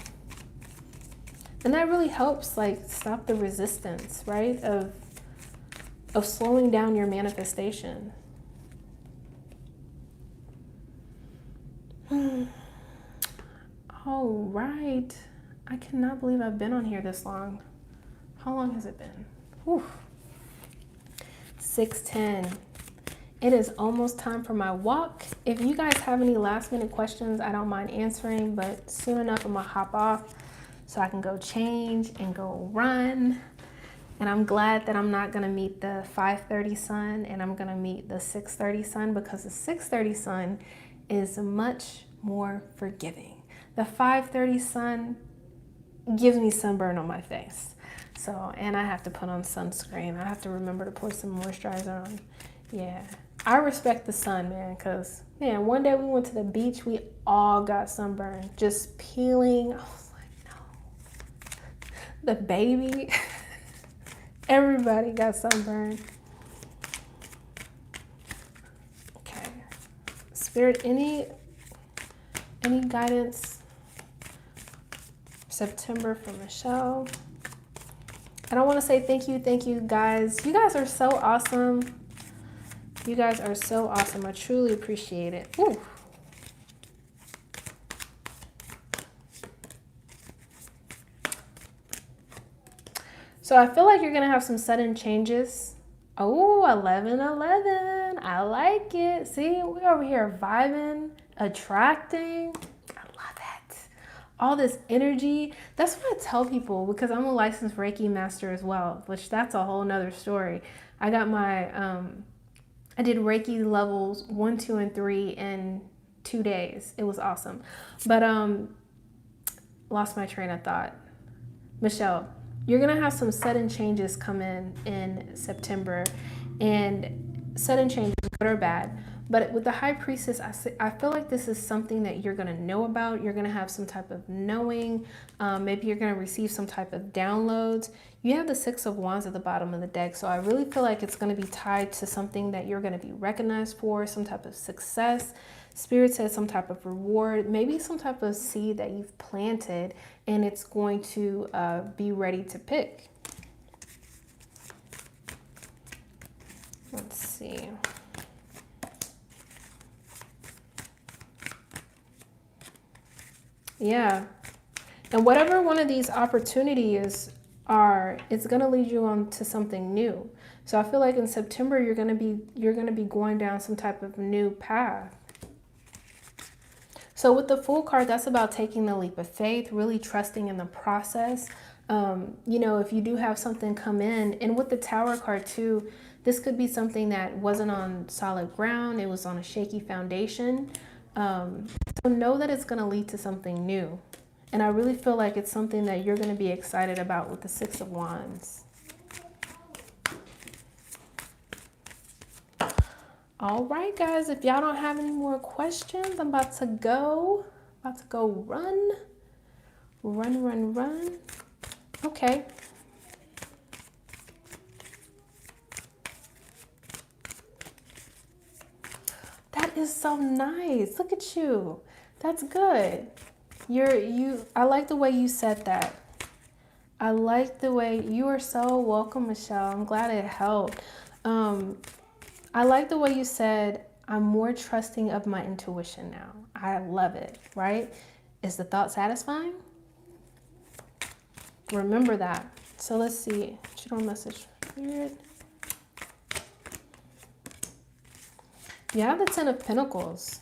and that really helps like stop the resistance, right? Of slowing down your manifestation. All right. I cannot believe I've been on here this long. How long has it been? Whew. 6:10. It is almost time for my walk. If you guys have any last minute questions, I don't mind answering, but soon enough I'm gonna hop off so I can go change and go run. And I'm glad that I'm not gonna meet the 5:30 sun and I'm gonna meet the 6:30 sun, because the 6:30 sun is much more forgiving. The 5:30 sun gives me sunburn on my face. So, and I have to put on sunscreen. I have to remember to put some moisturizer on. Yeah, I respect the sun, man, because, man, one day we went to the beach, we all got sunburned, just peeling. I was like, no. The baby, everybody got sunburned. Okay. Spirit, any guidance? September for Michelle. And I want to say thank you guys. You guys are so awesome. You guys are so awesome. I truly appreciate it. Ooh. So I feel like you're going to have some sudden changes. Oh, 1111. I like it. See, we're over here vibing, attracting. I love it. All this energy. That's what I tell people, because I'm a licensed Reiki master as well, which that's a whole nother story. I got my, I did Reiki levels 1, 2, and 3 in 2 days. It was awesome. But lost my train of thought. Michelle, you're going to have some sudden changes come in September, and sudden changes, good or bad. But with the High Priestess, I feel like this is something that you're going to know about. You're going to have some type of knowing. Maybe you're going to receive some type of downloads. You have the Six of Wands at the bottom of the deck. So I really feel like it's going to be tied to something that you're going to be recognized for, some type of success. Spirit says some type of reward, maybe some type of seed that you've planted, and it's going to be ready to pick. Let's see. Yeah. And whatever one of these opportunities are, it's going to lead you on to something new. So I feel like in September, you're going to be going down some type of new path. So with the Fool card, that's about taking the leap of faith, really trusting in the process. You know, if you do have something come in, and with the Tower card too, this could be something that wasn't on solid ground. It was on a shaky foundation. So know that it's going to lead to something new. And I really feel like it's something that you're going to be excited about with the Six of Wands. All right, guys, if y'all don't have any more questions, I'm about to go run. Okay. That is so nice. Look at you. That's good. I like the way you said that. I like the way you are so welcome, Michelle. I'm glad it helped. I like the way you said, I'm more trusting of my intuition now. I love it, right? Is the thought satisfying? Remember that. So let's see. General message. Weird. You have the Ten of Pentacles.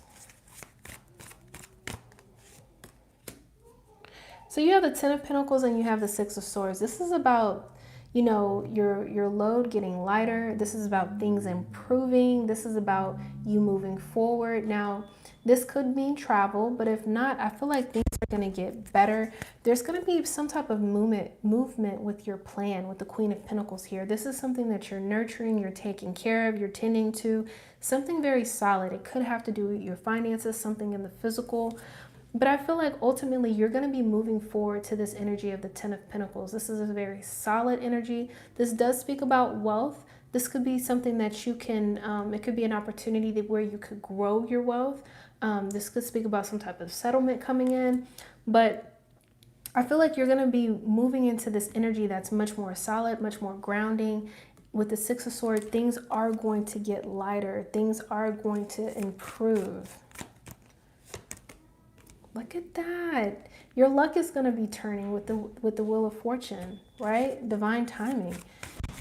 So you have the Ten of Pentacles and you have the Six of Swords. This is about, you know, your load getting lighter. This is about things improving. This is about you moving forward. Now, this could mean travel, but if not, I feel like things are going to get better. There's going to be some type of movement with your plan, with the Queen of Pentacles here. This is something that you're nurturing, you're taking care of, you're tending to, something very solid. It could have to do with your finances, something in the physical. But I feel like ultimately you're going to be moving forward to this energy of the Ten of Pentacles. This is a very solid energy. This does speak about wealth. This could be something that you can, it could be an opportunity where you could grow your wealth. This could speak about some type of settlement coming in. But I feel like you're going to be moving into this energy that's much more solid, much more grounding. With the Six of Swords, things are going to get lighter. Things are going to improve. Look at that. Your luck is going to be turning with the Wheel of Fortune, right? Divine timing.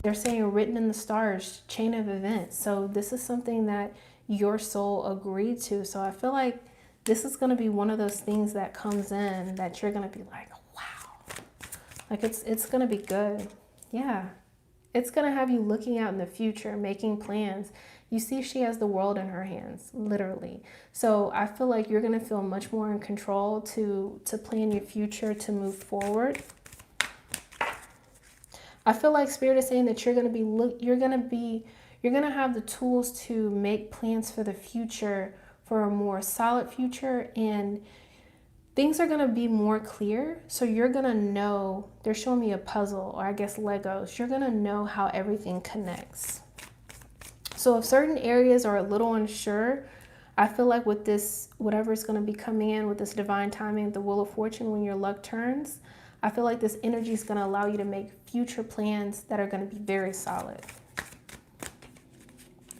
They're saying written in the stars, chain of events. So this is something that your soul agreed to. So I feel like this is going to be one of those things that comes in that you're going to be like, wow. Like it's going to be good. Yeah. It's going to have you looking out in the future, making plans. You see, she has the world in her hands, literally. So I feel like you're going to feel much more in control to plan your future, to move forward. I feel like Spirit is saying that you're going to have the tools to make plans for the future, for a more solid future, and things are going to be more clear. So you're going to know, they're showing me a puzzle, or I guess Legos. You're going to know how everything connects. So if certain areas are a little unsure, I feel like with this, whatever is going to be coming in with this divine timing, the Wheel of Fortune, when your luck turns, I feel like this energy is going to allow you to make future plans that are going to be very solid.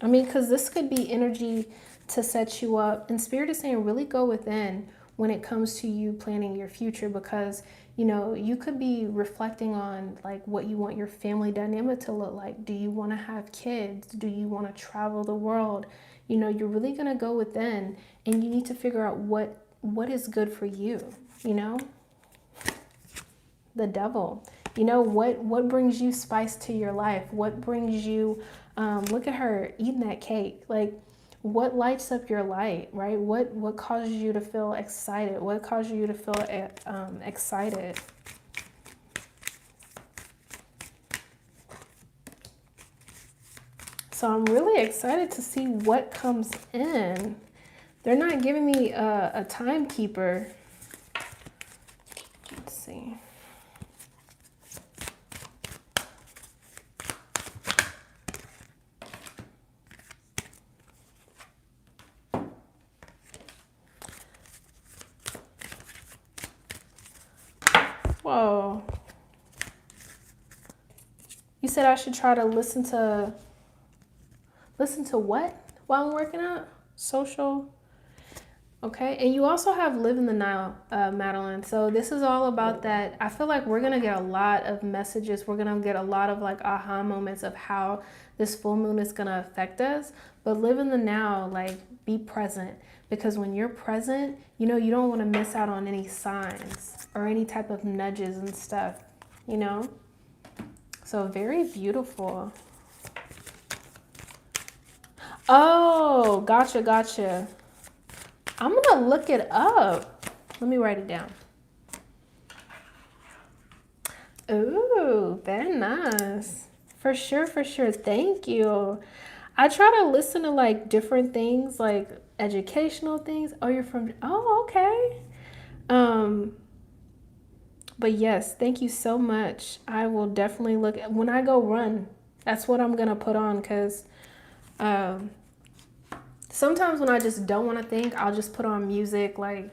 I mean, because this could be energy to set you up. And Spirit is saying really go within when it comes to you planning your future, because, you know, you could be reflecting on like what you want your family dynamic to look like. Do you want to have kids? Do you want to travel the world? You know, you're really going to go within and you need to figure out what is good for you, you know? The Devil. You know, what brings you spice to your life? What brings you, look at her eating that cake. Like, what lights up your light, right? What causes you to feel excited? What causes you to feel excited? So I'm really excited to see what comes in. They're not giving me a timekeeper. Let's see. Whoa. You said I should try to listen to what while I'm working out? Social. Okay. And you also have Live in the Now, Madeline. So this is all about that. I feel like we're going to get a lot of messages. We're going to get a lot of like aha moments of how this full moon is going to affect us. But live in the now, like be present. Because when you're present, you know, you don't want to miss out on any signs or any type of nudges and stuff, you know? So very beautiful. Oh, gotcha. I'm going to look it up. Let me write it down. Ooh, very nice. For sure. Thank you. I try to listen to like different things, like educational things. Oh, you're from, oh, okay. But yes, thank you so much. I will definitely look at, when I go run, that's what I'm going to put on, because sometimes when I just don't want to think, I'll just put on music, like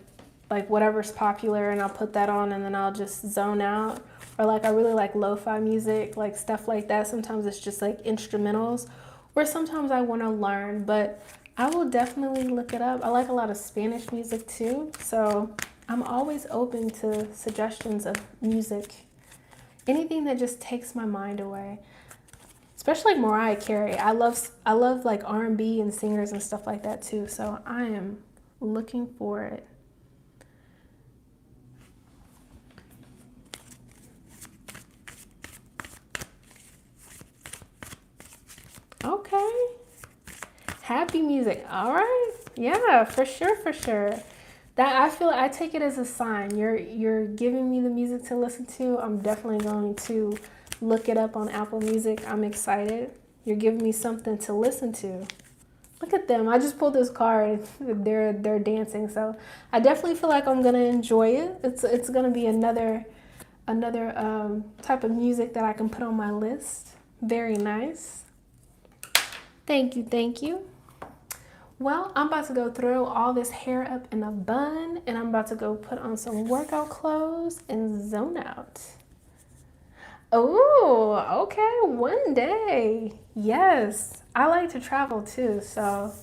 whatever's popular, and I'll put that on and then I'll just zone out. Or like I really like lo-fi music, like stuff like that. Sometimes it's just like instrumentals, or sometimes I want to learn, but I will definitely look it up. I like a lot of Spanish music too, so I'm always open to suggestions of music. Anything that just takes my mind away. Especially like Mariah Carey. I love like R&B and singers and stuff like that too. So I am looking for it. Okay. Happy music. All right. Yeah, for sure. That I take it as a sign. You're giving me the music to listen to. I'm definitely going to look it up on Apple Music. I'm excited. You're giving me something to listen to. Look at them. I just pulled this card. They're dancing. So I definitely feel like I'm gonna enjoy it. It's gonna be another type of music that I can put on my list. Very nice. Thank you. Well, I'm about to go throw all this hair up in a bun, and I'm about to go put on some workout clothes and zone out. Oh, okay, one day. Yes, I like to travel too, so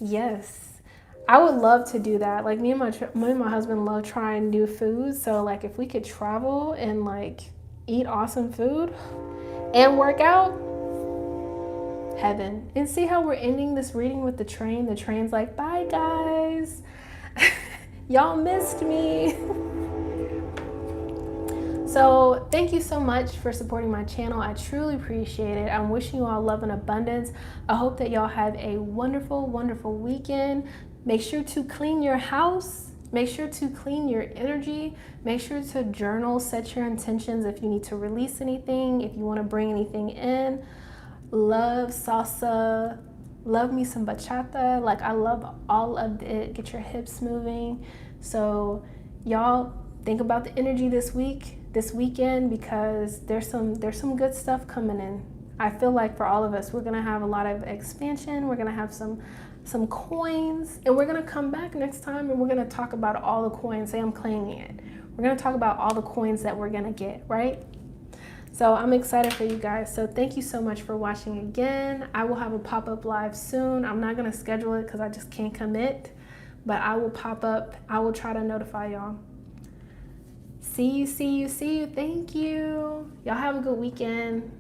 yes. I would love to do that. Like me and my husband love trying new foods, so like if we could travel and like eat awesome food and work out, heaven. And see how we're ending this reading with the train? The train's like, bye guys. Y'all missed me. So thank you so much for supporting my channel. I truly appreciate it. I'm wishing you all love and abundance. I hope that y'all have a wonderful weekend. Make sure to clean your house. Make sure to clean your energy. Make sure to journal, set your intentions if you need to release anything, if you want to bring anything in. Love salsa, love me some bachata. Like I love all of it. Get your hips moving. So y'all think about the energy this weekend, because there's some good stuff coming in. I feel like for all of us, we're gonna have a lot of expansion. We're gonna have some coins, and we're gonna come back next time and we're gonna talk about all the coins. Say I'm claiming it. We're going to talk about all the coins that we're going to get, right? So I'm excited for you guys. So thank you so much for watching again. I will have a pop-up live soon. I'm not going to schedule it because I just can't commit, but I will pop up. I will try to notify y'all. See you. Thank you. Y'all have a good weekend.